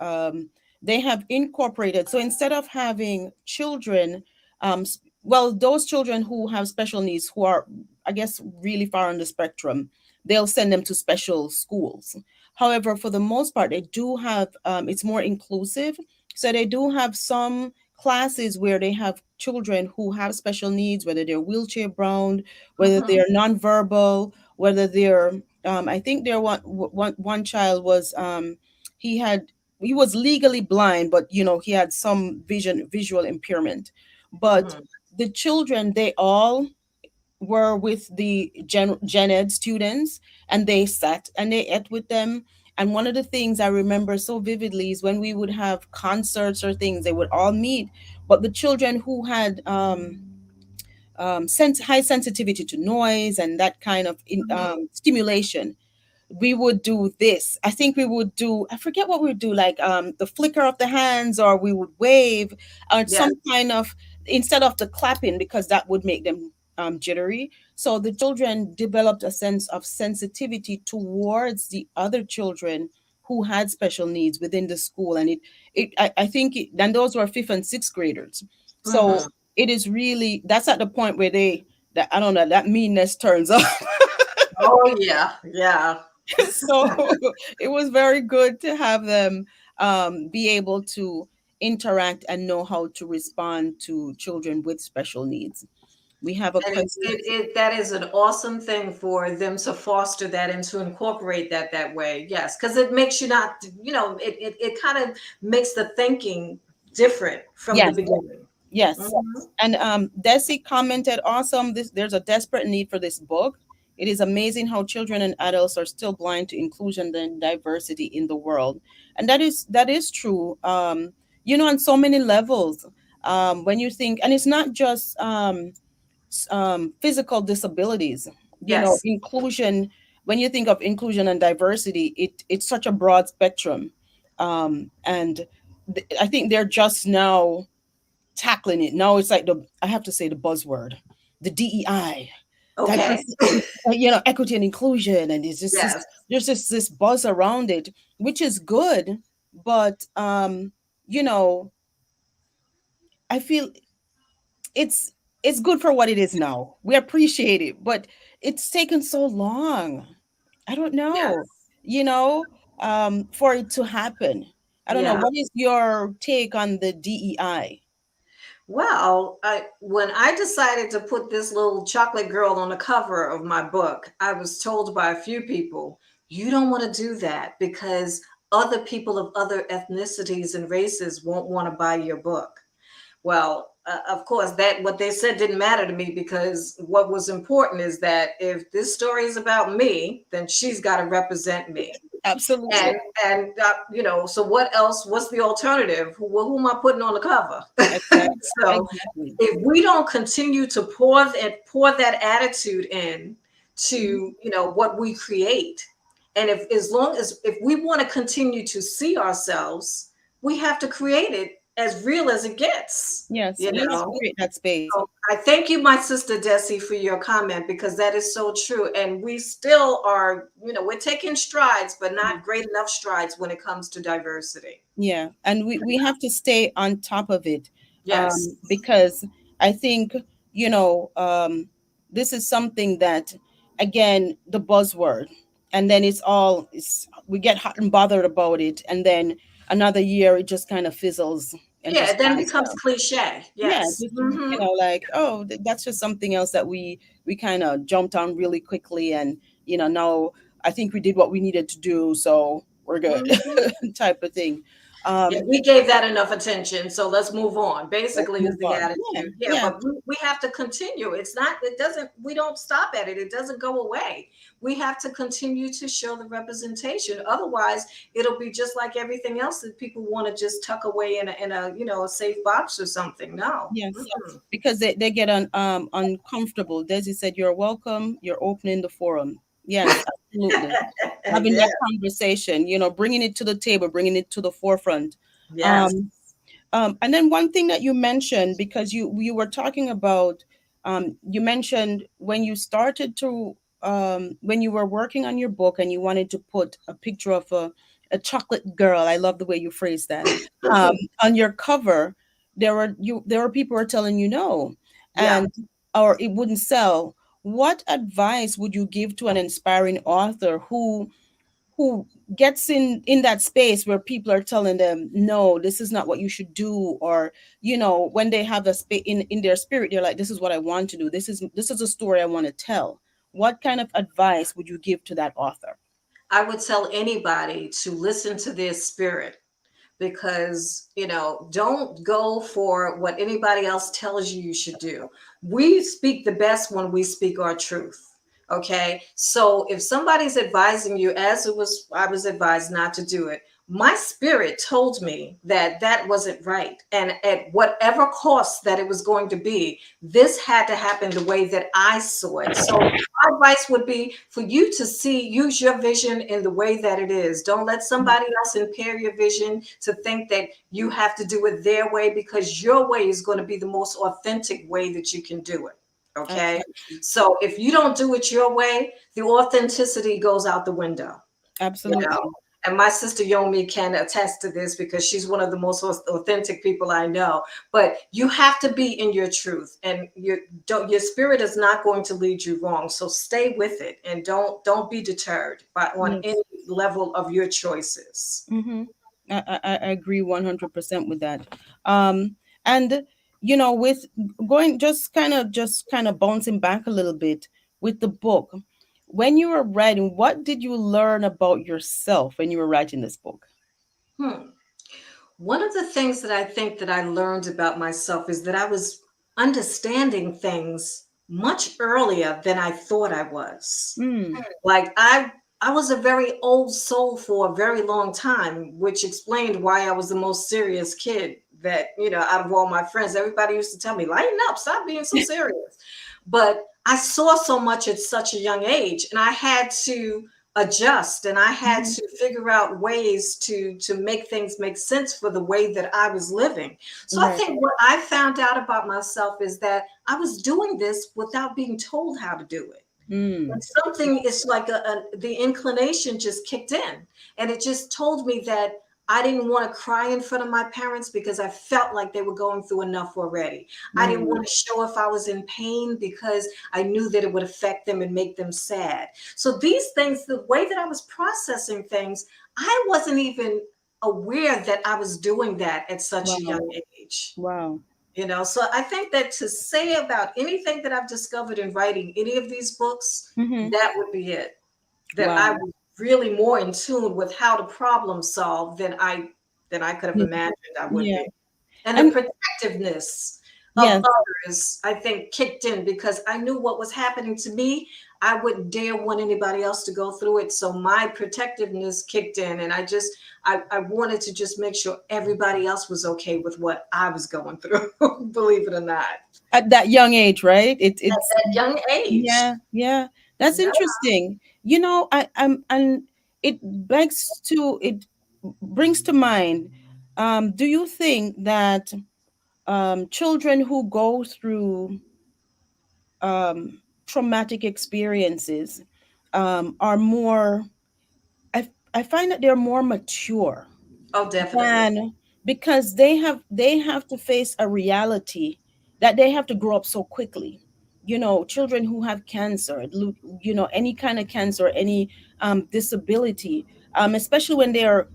A: they have incorporated, so instead of having children, well, those children who have special needs, who are, I guess, really far on the spectrum, they'll send them to special schools. However, for the most part, they do have, it's more inclusive, so they do have some classes where they have children who have special needs, whether they're wheelchair bound, whether
B: Mhm,
A: they're nonverbal, whether they're I think there one child was he had he was legally blind, but he had some visual impairment. But
B: mhm,
A: the children, they all were with the gen ed students, and they sat and they ate with them. And one of the things I remember so vividly is when we would have concerts or things, they would all meet, but the children who had high sensitivity to noise and that kind of
B: mhm.
A: stimulation, we would do this. I think we would do, I forget what we would do, like the flicker of the hands, or we would wave, or some
B: Yes.
A: kind of, instead of the clapping, because that would make them jittery. So the children developed a sense of sensitivity towards the other children who had special needs within the school. And I think and those were fifth and sixth graders. So
B: Mhm.
A: it is really, that's at the point where that, I don't know, that meanness turns up.
B: Oh yeah, yeah.
A: So it was very good to have them be able to interact and know how to respond to children with special needs. We have a
B: And
A: question.
B: that is an awesome thing for them to foster that and to incorporate that way. Yes, because it makes you not, it kind of makes the thinking different from the
A: Yes,
B: beginning.
A: yes.
B: Mhm.
A: And Desi commented, awesome. There's a desperate need for this book. It is amazing how children and adults are still blind to inclusion and diversity in the world. And that is true. On so many levels. When you think, and it's not just physical disabilities,
B: Yes.
A: inclusion. When you think of inclusion and diversity, it's such a broad spectrum. And I think they're just now tackling it. Now it's like I have to say the buzzword, the DEI,
B: Okay.
A: diversity, equity and inclusion, and it's just
B: Yes.
A: there's just this buzz around it, which is good. But you know, I feel it's it's good for what it is now. We appreciate it, but it's taken so long. I don't know,
B: Yes.
A: you know, for it to happen. I don't know.
B: Yeah.
A: What is your take on the DEI?
B: Well, when I decided to put this little chocolate girl on the cover of my book, I was told by a few people, you don't want to do that because other people of other ethnicities and races won't want to buy your book. Well, of course, that what they said didn't matter to me because what was important is that if this story is about me, then she's got to represent me.
A: Absolutely.
B: And so what else? What's the alternative? Who am I putting on the cover?
A: Exactly.
B: So
A: Exactly.
B: if we don't continue to pour that attitude in
A: Mhm.
B: to what we create, and if as long as if we want to continue to see ourselves, we have to create it as real as it gets,
A: Yes,
B: you
A: we have to
B: know.
A: create that space.
B: So I thank you, my sister Desi, for your comment because that is so true. And we still are, we're taking strides, but not great enough strides when it comes to diversity.
A: Yeah, and we have to stay on top of it,
B: Yes.
A: because I think, you know um, this is something that, again, the buzzword, and then we get hot and bothered about it, and then another year it just kind of fizzles and
B: Yeah,
A: just
B: it then
A: dies
B: becomes
A: down.
B: cliche.
A: Yeah,
B: Yes.
A: just, like, oh, that's just something else that we kind of jumped on really quickly, and now I think we did what we needed to do, so we're good,
B: Hmm.
A: type of thing.
B: Yeah,
A: um
B: we gave that enough attention, so let's move on.
A: let's
B: Basically, is
A: move
B: the
A: on. Yeah,
B: attitude. Yeah,
A: yeah,
B: but we have to continue. It's not, it doesn't, we don't stop at it. It doesn't go away. We have to continue to show the representation. Otherwise, it'll be just like everything else that people want to just tuck away in a a safe box or something. No.
A: yes, because they get uncomfortable. Desi said, "You're welcome. You're opening the forum." Yes, absolutely. Having
B: Yeah.
A: that conversation, bringing it to the table, bringing it to the forefront.
B: Yes.
A: Um, and then one thing that you mentioned, because you were talking about, you mentioned when you started to, when you were working on your book and you wanted to put a picture of a chocolate girl. I love the way you phrased that. Um, on your cover, there were people who were telling you no,
B: Yeah.
A: and or it wouldn't sell. What advice would you give to an inspiring author who gets in that space where people are telling them, no, this is not what you should do, or when they have a space in their spirit, they're like, this is what I want to do, this is a story I want to tell. What kind of advice would you give to that author?
B: I would tell anybody to listen to their spirit because don't go for what anybody else tells you you should do. We speak the best when we speak our truth. Okay, so if somebody's advising you, as I was advised not to do it, my spirit told me that that wasn't right, and at whatever cost that it was going to be, this had to happen the way that I saw it. So my advice would be for you to use your vision in the way that it is. Don't let somebody else impair your vision to think that you have to do it their way, because your way is going to be the most authentic way that you can do it. Okay.
A: Absolutely.
B: So if you don't do it your way, the authenticity goes out the window, you know.
A: Absolutely.
B: And my sister Yomi can attest to this because she's one of the most authentic people I know. But you have to be in your truth, and your spirit is not going to lead you wrong. So stay with it, and don't be deterred by on
A: Yes.
B: any level of your choices.
A: Mm-hmm. I agree 100% with that. And with going, just kind of bouncing back a little bit with the book, when you were writing, what did you learn about yourself when you were writing this book?
B: Hmm. One of the things that I think that I learned about myself is that I was understanding things much earlier than I thought I was.
A: Mm,
B: Like I was a very old soul for a very long time, which explained why I was the most serious kid that, out of all my friends. Everybody used to tell me, lighten up, stop being so serious. But I saw so much at such a young age, and I had to adjust, and I had
A: mhm,
B: to figure out ways to make things make sense for the way that I was living. So I
A: right.
B: think what I found out about myself is that I was doing this without being told how to do it.
A: Mm,
B: And something is like the inclination just kicked in, and it just told me that I didn't want to cry in front of my parents because I felt like they were going through enough already. I didn't
A: mm,
B: want to show if I was in pain because I knew that it would affect them and make them sad. So these things, the way that I was processing things, I wasn't even aware that I was doing that at such a
A: wow.
B: young age.
A: Wow.
B: So I think that to say about anything that I've discovered in writing any of these books,
A: Hmm.
B: that would be it. That I
A: Wow.
B: was really more in tune with how to problem solve than I could have
A: Yes.
B: imagined I would
A: Yeah.
B: be. And the
A: And
B: protectiveness of
A: yes.
B: others, I think, kicked in because I knew what was happening to me. I wouldn't dare want anybody else to go through it. So my protectiveness kicked in, and I wanted to just make sure everybody else was okay with what I was going through, believe it or not.
A: At that young age, right?
B: At
A: It's
B: that young age.
A: Yeah, yeah. That's
B: Yeah.
A: interesting. I'm and it brings to mind Do you think that children who go through traumatic experiences are more, I find that they're more mature
B: Oh, definitely.
A: than, because they have to face a reality that they have to grow up so quickly. Children who have cancer, any kind of cancer, any disability, especially when they're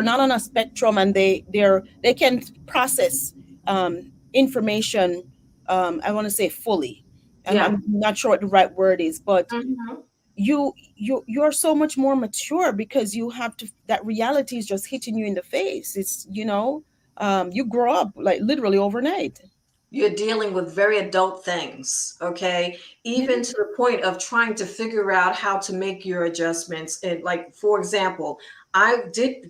A: not on a spectrum, and they can process information, I want to say fully.
B: Yeah.
A: I'm not sure what the right word is, but
B: Hmm.
A: you're so much more mature, because you have to, that reality is just hitting you in the face. It's, you grow up like literally overnight.
B: You're dealing with very adult things, okay?
A: Yeah.
B: Even to the point of trying to figure out how to make your adjustments. And like, for example, I did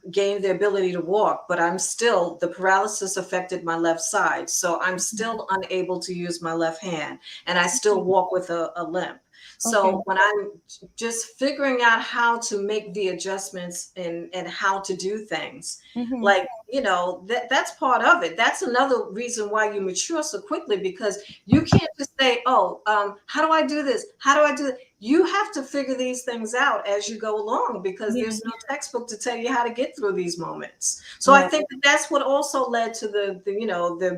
B: gain the ability to walk, but the paralysis affected my left side. So I'm still unable to use my left hand, and I still walk with a limp.
A: Okay.
B: So when I'm just figuring out how to make the adjustments and how to do things,
A: Mm-hmm.
B: like, that's part of it. That's another reason why you mature so quickly, because you can't just say, oh, how do I do this, how do I do it? You have to figure these things out as you go along, because
A: Yeah.
B: there's no textbook to tell you how to get through these moments. So I
A: Right.
B: think that that's what also led to the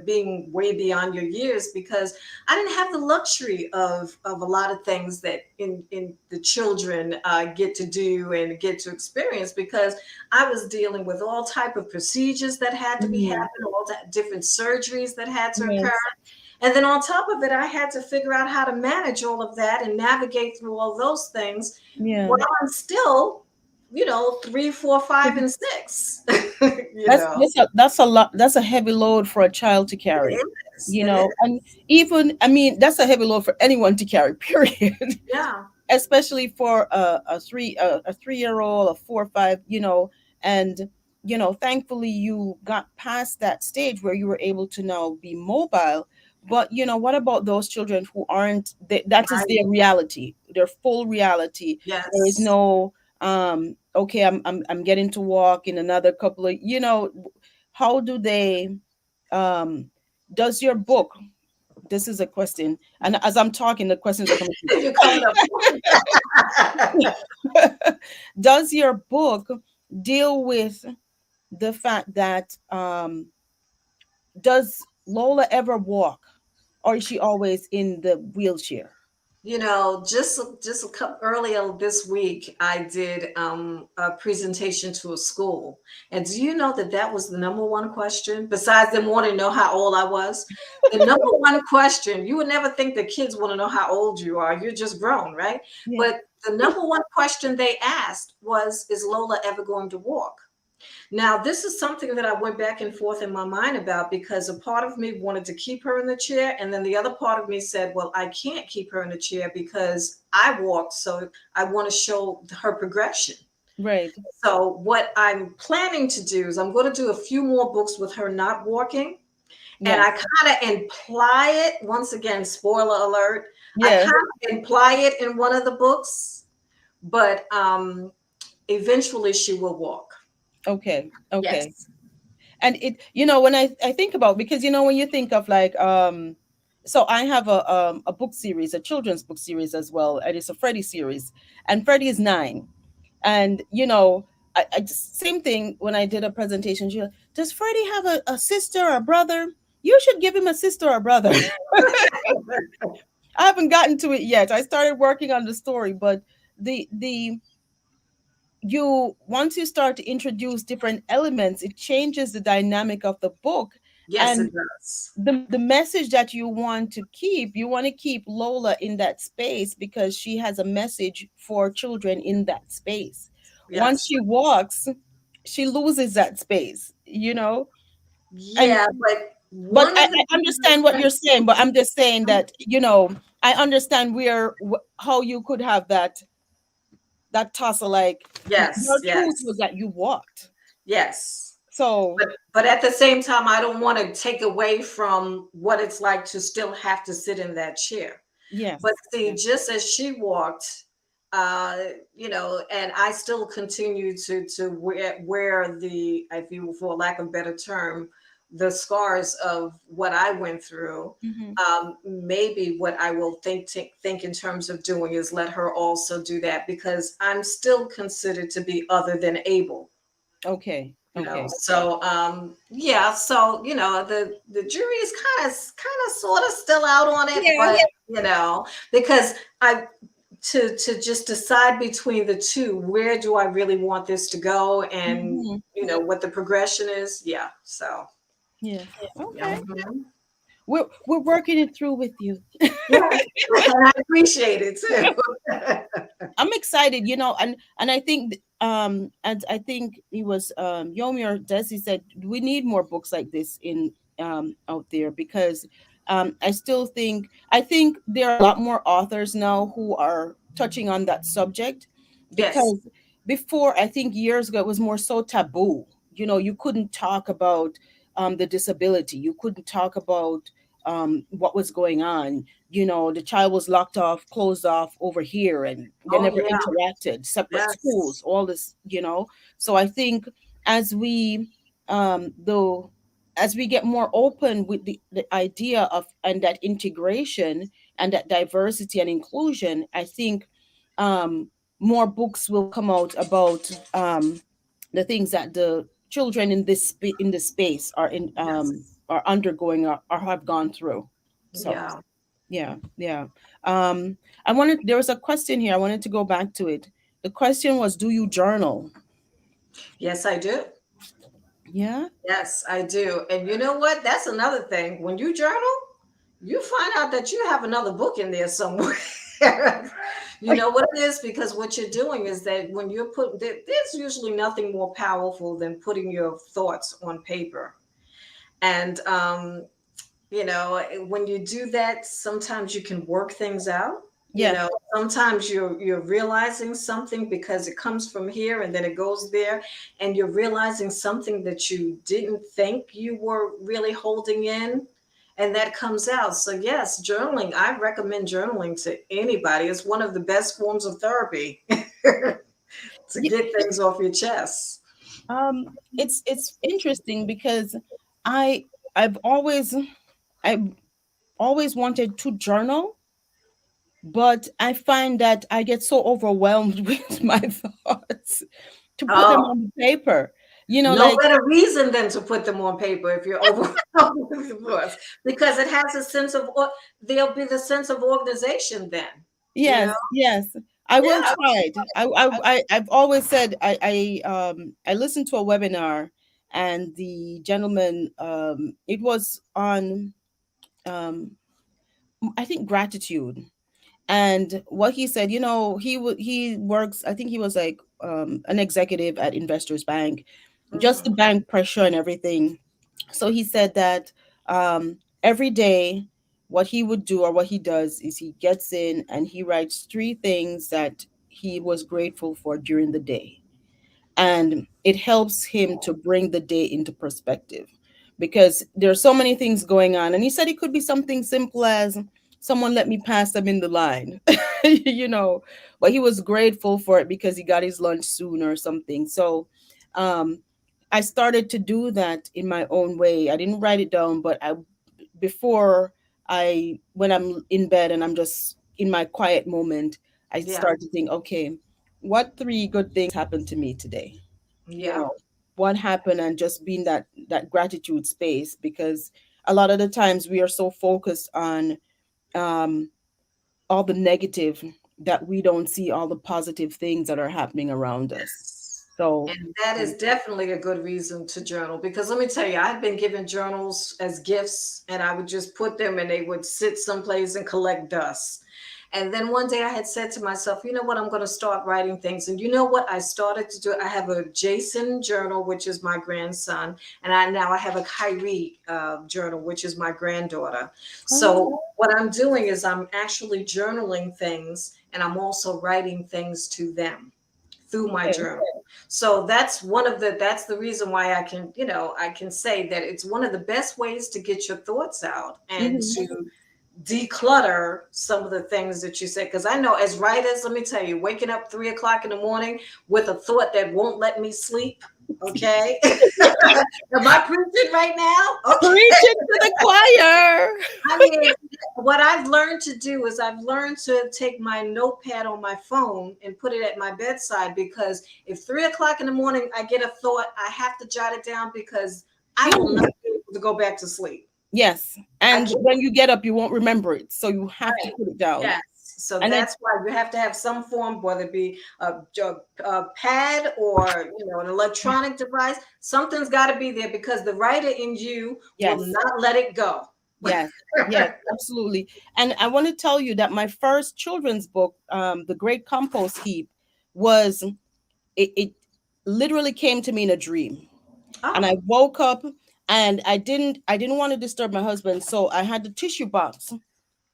B: being way beyond your years, because I didn't have the luxury of a lot of things that in the children get to do and get to experience, because I was dealing with all type of procedures that had to be
A: Mm.
B: happen, all that different surgeries that had to occur.
A: Yes.
B: And then on top of it, I had to figure out how to manage all of that and navigate through all those things
A: Yeah.
B: while I'm still, three, four, five, and six. you
A: That's
B: know,
A: that's a, that's a lot. That's a heavy load for a child to carry.
B: it is. It is.
A: And even, I mean, that's a heavy load for anyone to carry. Period.
B: Yeah.
A: Especially for a 3-year old, a 4 or 5, and thankfully you got past that stage where you were able to now be mobile. But what about those children who aren't, that is
B: Right.
A: their reality, their full reality. There is
B: Yes.
A: no okay, I'm getting to walk in another couple of, how do they, um does your book, this is a question, and as I'm talking, the questions are coming.
B: You're coming up.
A: Does your book deal with the fact that, does Lola ever walk, or is she always in the wheelchair?
B: Just a couple earlier this week, I did a presentation to a school, and do you know that that was the number one question? Besides them wanting to know how old I was, the number one question, you would never think that kids want to know how old you are. You're just grown, right?
A: Yeah.
B: But the number one question they asked was, "Is Lola ever going to walk?" Now, this is something that I went back and forth in my mind about, because a part of me wanted to keep her in the chair. And then the other part of me said, well, I can't keep her in the chair because I walked. So I want to show her progression.
A: Right.
B: So, what I'm planning to do is I'm going to do a few more books with her not walking. And I
A: Yes.
B: kind of imply it, once again, spoiler alert, I
A: Yes.
B: kind of imply it in one of the books, but eventually she will walk.
A: Okay. Okay.
B: Yes.
A: And it, when I think about, because when you think of like, so I have a book series, a children's book series as well, and it's a Freddie series, and Freddie is 9. And I just, same thing when I did a presentation. She, does Freddie have a sister or a brother? You should give him a sister or brother. I haven't gotten to it yet. I started working on the story, but the you once you start to introduce different elements, it changes the dynamic of the book.
B: Yes,
A: And
B: it does.
A: the message that you want to keep Lola in that space, because she has a message for children in that space. Once
B: Yes.
A: she walks, she loses that space, and
B: Yeah, but
A: but
B: one
A: I,
B: of the
A: I understand what you're saying, but I'm just saying that, I understand how you could have that tussle, like your
B: yes,
A: truth was
B: yes,
A: that you walked.
B: yes.
A: So
B: But at the same time, I don't want to take away from what it's like to still have to sit in that chair. But
A: yes,
B: see,
A: yes.
B: just as she walked, uh, and I still continue to wear the, if you, for lack of a better term, the scars of what I went through.
A: Hmm.
B: Maybe what I will think in terms of doing is let her also do that, because I'm still considered to be other than able.
A: Okay. Okay.
B: So yeah, so the jury is kind of sort of still out on it,
A: Yeah.
B: but because I to just decide between the two, where do I really want this to go, and
A: Hmm.
B: what the progression is. Yeah, so
A: Yeah.
B: yeah.
A: Okay. We're working it through with you.
B: Yeah, and I appreciate it too.
A: I'm excited, and I think and I think it was Yomi or Desi said we need more books like this in out there, because I think there are a lot more authors now who are touching on that subject,
B: Yes.
A: because before, I think years ago, it was more so taboo. You couldn't talk about the disability. You couldn't talk about what was going on. The child was locked off, closed off over here, and they
B: Oh
A: never
B: yeah.
A: interacted, separate schools,
B: Yes.
A: all this. So I think as we though as we get more open with the idea of and that integration and that diversity and inclusion, I think um more books will come out about the things that the children in in this space
B: Yes.
A: are undergoing, or have gone through. So
B: Yeah.
A: yeah, yeah. There was a question here. I wanted to go back to it. The question was, do you journal?
B: Yes, I do.
A: Yeah.
B: Yes, I do. And you know what? That's another thing. When you journal, you find out that you have another book in there somewhere. You know what it is? Because what you're doing is that when you're there's usually nothing more powerful than putting your thoughts on paper. And when you do that, sometimes you can work things out.
A: Yes.
B: Sometimes you're realizing something because it comes from here and then it goes there, and you're realizing something that you didn't think you were really holding in, and that comes out. So yes, journaling, I recommend journaling to anybody. It's one of the best forms of therapy to
A: Y-
B: get things off your chest.
A: it's interesting because I I've always wanted to journal, but I find that I get so overwhelmed with my thoughts to put them
B: Oh,
A: on the paper.
B: no
A: Like,
B: better reason than to put them on paper if you're overwhelmed with the books, because it has a sense of there'll be the sense of organization then. You know,
A: yes, yes. I will
B: yeah.
A: try it. I've always said I listened to a webinar, and the gentleman, it was on um I think gratitude. And what he said, he works, I think he was like an executive at Investors Bank, just the
B: Mhm.
A: bank pressure and everything. So he said that every day, what he would do, or what he does, is he gets in and he writes three things that he was grateful for during the day, and it helps him to bring the day into perspective, because there are so many things going on. And he said it could be something simple as someone let me pass them in the line, you know but he was grateful for it because he got his lunch soon or something. So um I started to do that in my own way. I didn't write it down, but I before I when I'm in bed and I'm just in my quiet moment, I
B: Yeah,
A: start to think, okay, what three good things happened to me today? you
B: yeah.
A: know what happened, and just being that gratitude space, because a lot of the times we are so focused on um all the negative that we don't see all the positive things that are happening around us. So
B: And that is definitely a good reason to journal, because let me tell you, I've been given journals as gifts, and I would just put them and they would sit someplace and collect dust. And then one day I had said to myself, you know what, I'm going to start writing things. And you know what I started to do? I have a Jason journal, which is my grandson. And I have a Kyrie journal, which is my granddaughter. So what I'm doing is I'm actually journaling things, and I'm also writing things to them through my
A: okay.
B: journal. So that's the reason why I can say that it's one of the best ways to get your thoughts out and
A: Hmm.
B: to declutter some of the things that you said. Because I know as writers, let me tell you, waking up 3 o'clock in the morning with a thought that won't let me sleep. Okay. Am I preaching right now? Okay.
A: Preaching to the choir.
B: I mean, what I've learned to do is I've learned to take my notepad on my phone and put it at my bedside, because if 3 o'clock in the morning I get a thought, I have to jot it down because I will not
A: Mm.
B: be able to go back to sleep.
A: Yes.
B: I
A: And
B: can't.
A: when you get up, you won't remember it. So you have to
B: Right.
A: put it down.
B: Yes. So
A: And then,
B: that's why you have to have some form, whether it be a pad or an electronic device. Something's got to be there because the writer in you will
A: yes,
B: not let it go.
A: yes, yes, absolutely. And I want to tell you that my first children's book, The Great Compost Heap, was it literally came to me in a dream. And I
B: Oh.
A: woke up and I didn't want to disturb my husband, so I had the tissue box.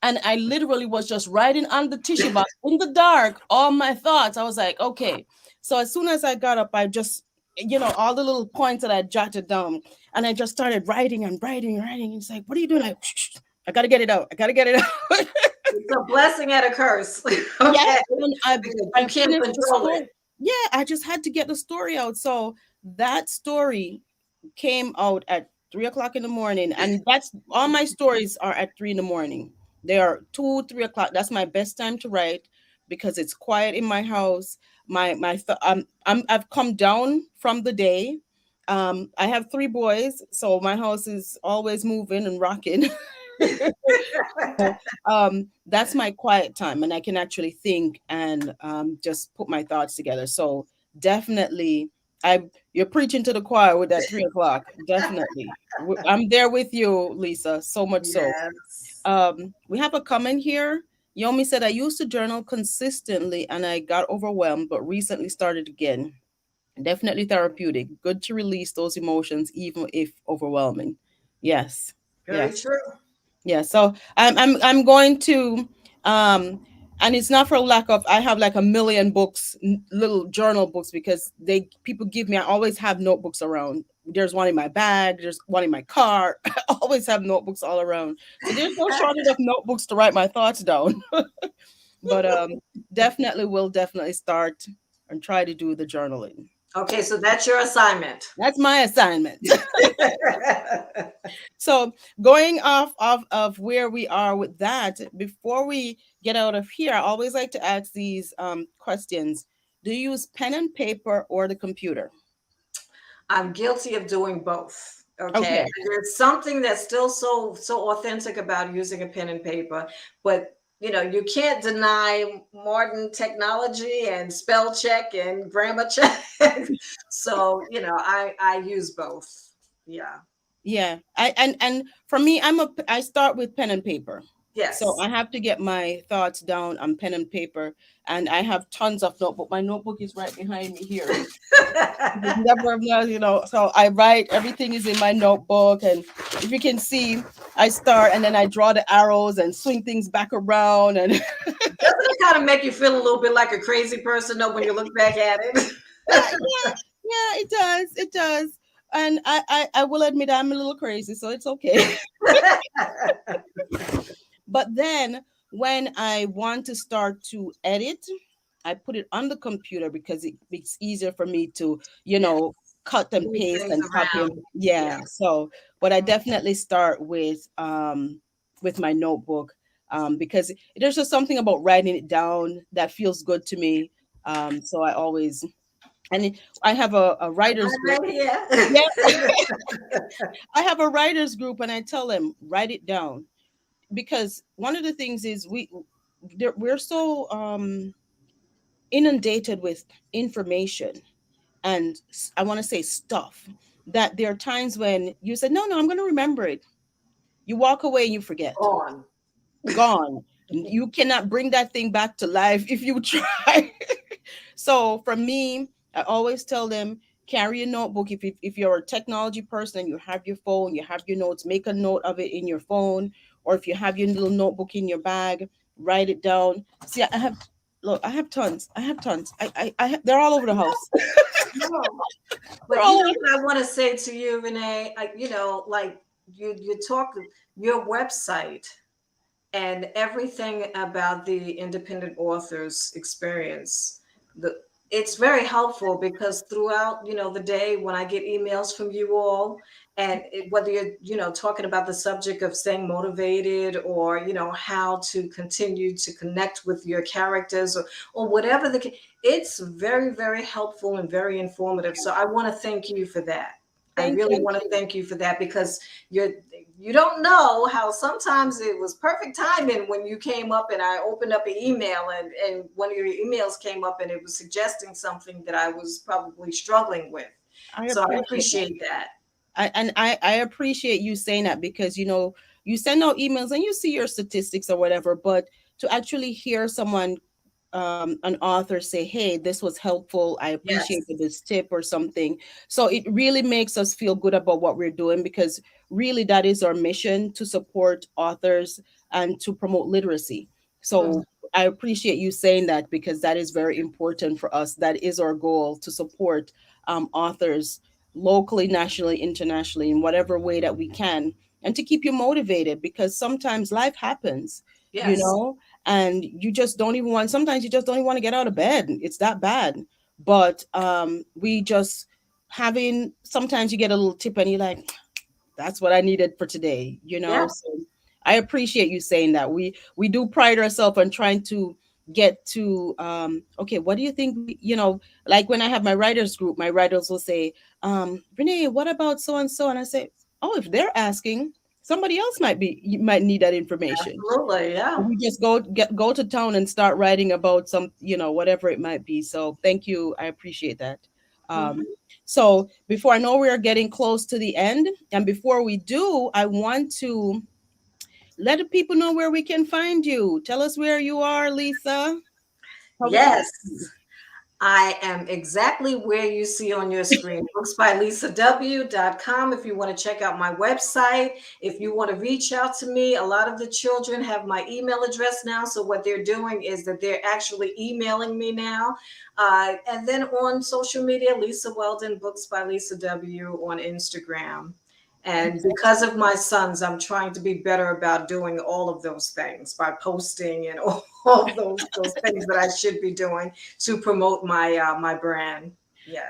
A: And I literally was just writing on the tissue box in the dark all my thoughts. I was like, okay. So as soon as I got up, I just, all the little points that I jotted down, and I just started writing and writing and writing. It's like, what are you doing? Like, shh, shh, I gotta get it out. I gotta get it out.
B: It's a blessing and a curse.
A: Yeah,
B: Okay.
A: and I
B: You can't
A: finished the
B: control
A: story.
B: it.
A: Yeah, I just had to get the story out. So that story came out at 3 o'clock in the morning, and that's all my stories are at 3 in the morning. They are 2, 3 o'clock. That's my best time to write because it's quiet in my house. I've come down from the day. I have 3 boys, so my house is always moving and rocking. That's my quiet time, and I can actually think and just put my thoughts together. So definitely, I you're preaching to the choir with that 3 o'clock. Definitely, I'm there with you, Lisa. So much so.
B: Yes.
A: We have a comment here. Yomi said, "I used to journal consistently, and I got overwhelmed, but recently started again. Definitely therapeutic. Good to release those emotions, even if overwhelming." Yes,
B: Very
A: yes.
B: true.
A: Yeah, so I'm going to um and it's not for lack of, I have like a million books, little journal books, because they people give me, I always have notebooks around. There's one in my bag, there's one in my car. I always have notebooks all around. So there's no shortage of notebooks to write my thoughts down. But definitely will definitely start and try to do the journaling.
B: Okay, so that's your assignment.
A: That's my assignment. So going off of where we are with that, before we get out of here, I always like to ask these questions. Do you use pen and paper or the computer?
B: I'm guilty of doing both. Okay.
A: Okay.
B: And there's something that's still so authentic about using a pen and paper, but you can't deny modern technology and spell check and grammar check. So, I use both. Yeah.
A: Yeah. And for me, I start with pen and paper. So
B: Yes.
A: I have to get my thoughts down on pen and paper, and I have tons of notebook. My notebook is right behind me here. Never so I write, everything is in my notebook, and if you can see, I start and then I draw the arrows and swing things back around, and
B: Doesn't it kind of make you feel a little bit like a crazy person though when you look back at it?
A: yeah, yeah, it does, it does. And I will admit I'm a little crazy, so it's okay. But then when I want to start to edit, I put it on the computer because it's easier for me to,
B: Yes.
A: cut and
B: Move
A: paste
B: things
A: and copy and
B: around.
A: yeah.
B: Yes.
A: So, but I definitely start with my notebook, because there's just something about writing it down that feels good to me. So I always, I have a writers group.
B: Right here.
A: Yeah, I have a writers group, and I tell them write it down, because one of the things is we're so inundated with information, and I want to say stuff, that there are times when you said, no, I'm going to remember it. You walk away and you forget.
B: On.
A: Gone. You cannot bring that thing back to life if you try. So for me, I always tell them, carry a notebook. If you're a technology person and you have your phone, you have your notes, make a note of it in your phone. Or if you have your little notebook in your bag, write it down. See, I have tons. I have tons. They're all over the house.
B: No.
A: They're
B: But
A: all over.
B: what I want to say to you, Renee, like you talk your website. and everything about the independent authors experience. The It's very helpful because throughout, the day when I get emails from you all, and whether you're, talking about the subject of staying motivated, or how to continue to connect with your characters, or whatever it's very, very helpful and very informative. So I want to thank you for that. I really
A: Thank
B: want to
A: you.
B: thank you for that, because you're you don't know how sometimes it was perfect timing when you came up and I opened up an email, and one of your emails came up and it was suggesting something that I was probably struggling with.
A: I
B: So I
A: appreciate that.
B: appreciate that.
A: I appreciate you saying that because you send out emails and you see your statistics or whatever, but to actually hear someone, an author, say, hey, this was helpful, I
B: Yes.
A: appreciated this tip or something. So it really makes us feel good about what we're doing, because really that is our mission, to support authors and to promote literacy.
B: Mhm.
A: So I appreciate you saying that, because that is very important for us. That is our goal, to support authors locally, nationally, internationally, in whatever way that we can, and to keep you motivated, because sometimes life happens, you
B: Yes.
A: know, and you just don't even want, sometimes you just don't even want to get out of bed. It's that bad. But we just having, sometimes you get a little tip and you're like, that's what I needed for today,
B: Yeah.
A: so I appreciate you saying that. We do pride ourselves on trying to get to, okay, what do you think like when I have my writers group, my writers will say, Renee, what about so and so? And I say, oh, if they're asking, somebody else you might need that information.
B: Absolutely. Yeah.
A: We just go to town and start writing about some, whatever it might be. So thank you, I appreciate that. um,
B: Mhm.
A: so before, I know we are getting close to the end, and before we do, I want to let the people know where we can find you. Tell us where you are, Lisa, how we can.
B: Yes. I am exactly where you see on your screen. Booksbylisaw.com if you want to check out my website. If you want to reach out to me, a lot of the children have my email address now. So what they're doing is that they're actually emailing me now. And then on social media, Lisa Weldon, Books by Lisa W. on Instagram. And because of my sons, I'm trying to be better about doing all of those things by posting and all those things that I should be doing to promote my brand.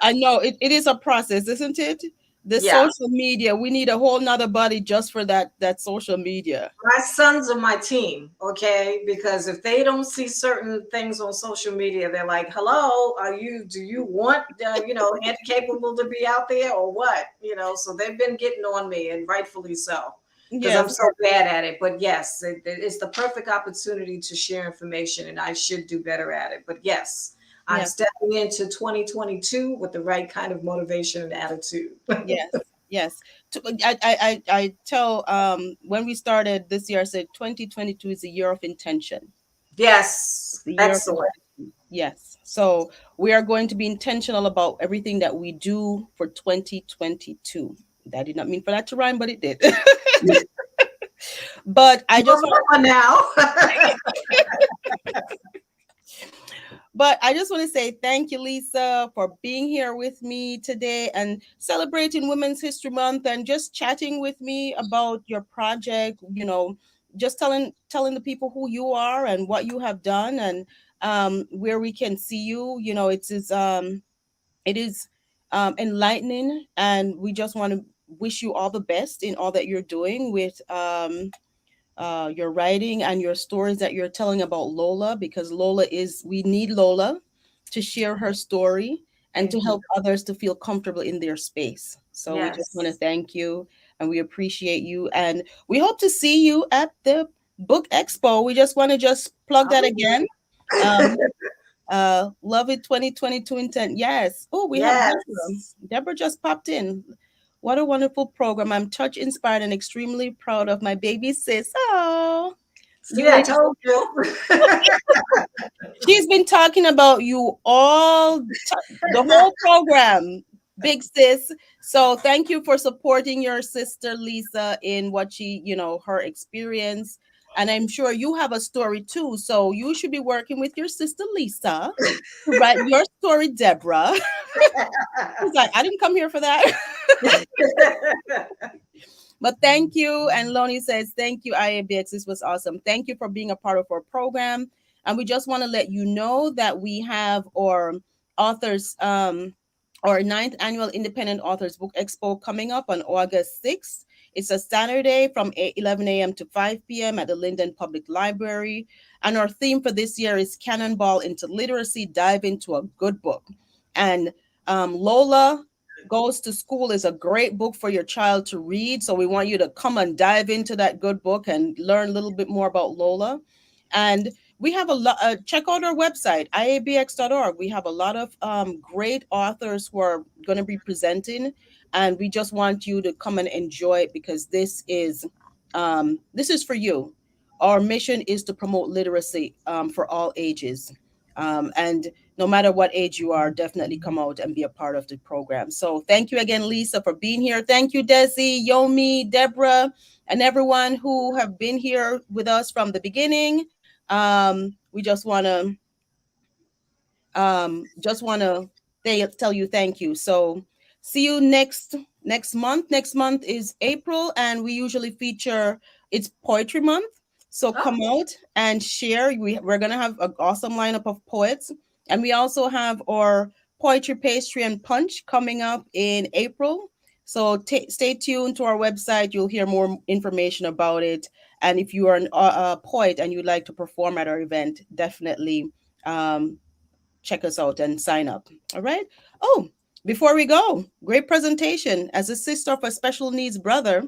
A: I
B: Yes.
A: know it is a process, isn't it? The
B: Yeah.
A: social media, we need a whole nother body just for that social media.
B: My sons are my team, okay? Because if they don't see certain things on social media, they're like, "Hello, do you want, handicapable to be out there or what?" So they've been getting on me, and rightfully so, because I'm
A: Yes,
B: so bad at it. But yes, it's the perfect opportunity to share information, and I should do better at it. But yes, I'm
A: yes.
B: stepping into 2022 with the right kind of motivation and attitude.
A: Yes, yes. I tell, when we started this year, I said 2022 is the year of intention. It's
B: Yes,
A: the year of
B: excellent.
A: intention. Yes. So we are going to be intentional about everything that we do for 2022. That did not mean for that to rhyme, but it did. But I just want
B: For now.
A: But I just want to say thank you, Lisa, for being here with me today and celebrating Women's History Month and just chatting with me about your project. Just telling the people who you are and what you have done, and where we can see you. It is enlightening, and we just want to wish you all the best in all that you're doing with your writing and your stories that you're telling about Lola, because we need Lola to share her story and to
B: Thank you.
A: help others to feel comfortable in their space. So we just want to
B: Yes.
A: thank you, and we appreciate you, and we hope to see you at the book expo. We just want to just plug
B: I'll
A: that
B: be
A: again.
B: there.
A: Um, Love It 2022 intent. Yes. Oh, we have Deborah.
B: Yes.
A: Deborah just popped in. What a wonderful program. I'm touched, inspired, and extremely proud of my baby sis. Oh,
B: See,
A: you
B: I
A: ain't.
B: told you.
A: She's been talking about you the whole program, big sis. So thank you for supporting your sister Lisa in what her experience. And I'm sure you have a story too. So you should be working with your sister Lisa to write your story, Deborah. She's like, I didn't come here for that. But thank you. And Lonnie says, thank you, IABX. This was awesome. Thank you for being a part of our program. And we just want to let you know that we have our authors, our ninth annual Independent Authors Book Expo coming up on August 6th. It's a Saturday from 11 a.m. to 5 p.m. at the Linden Public Library. And our theme for this year is Cannonball into Literacy, Dive into a Good Book. And Lola Goes to School is a great book for your child to read. So we want you to come and dive into that good book and learn a little bit more about Lola. And we have a lot, check out our website, iabx.org. We have a lot of great authors who are going to be presenting. And we just want you to come and enjoy it because this is for you. Our mission is to promote literacy for all ages. And no matter what age you are, definitely come out and be a part of the program. So thank you again, Lisa, for being here. Thank you, Desi, Yomi, Deborah, and everyone who have been here with us from the beginning. We just want to tell you thank you. So see you next month. Next month is April, and we usually feature it's Poetry Month. So
B: Oh,
A: come out and share. We're gonna have an awesome lineup of poets, and we also have our poetry pastry and punch coming up in April. So stay tuned to our website. You'll hear more information about it. And if you are a poet and you'd like to perform at our event, definitely um, check us out and sign up. All right. Oh, before we go, great presentation. As a sister of a special needs brother,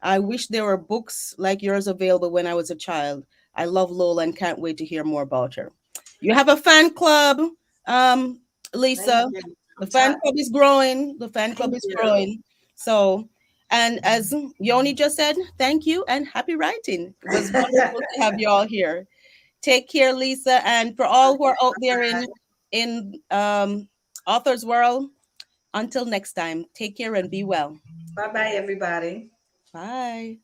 A: I wish there were books like yours available when I was a child. I love Lola and can't wait to hear more about her. You have a fan club, um,
B: thank
A: Lisa.
B: you.
A: The
B: I'm
A: fan
B: tired.
A: club is growing. The fan club
B: Thank
A: is
B: you.
A: growing. So, and as Yoni just said, thank you and happy writing. It was wonderful to have you all here. Take care, Lisa, and for all who are out there in authors world. Until next time, take care and be well.
B: Bye bye, everybody.
A: Bye.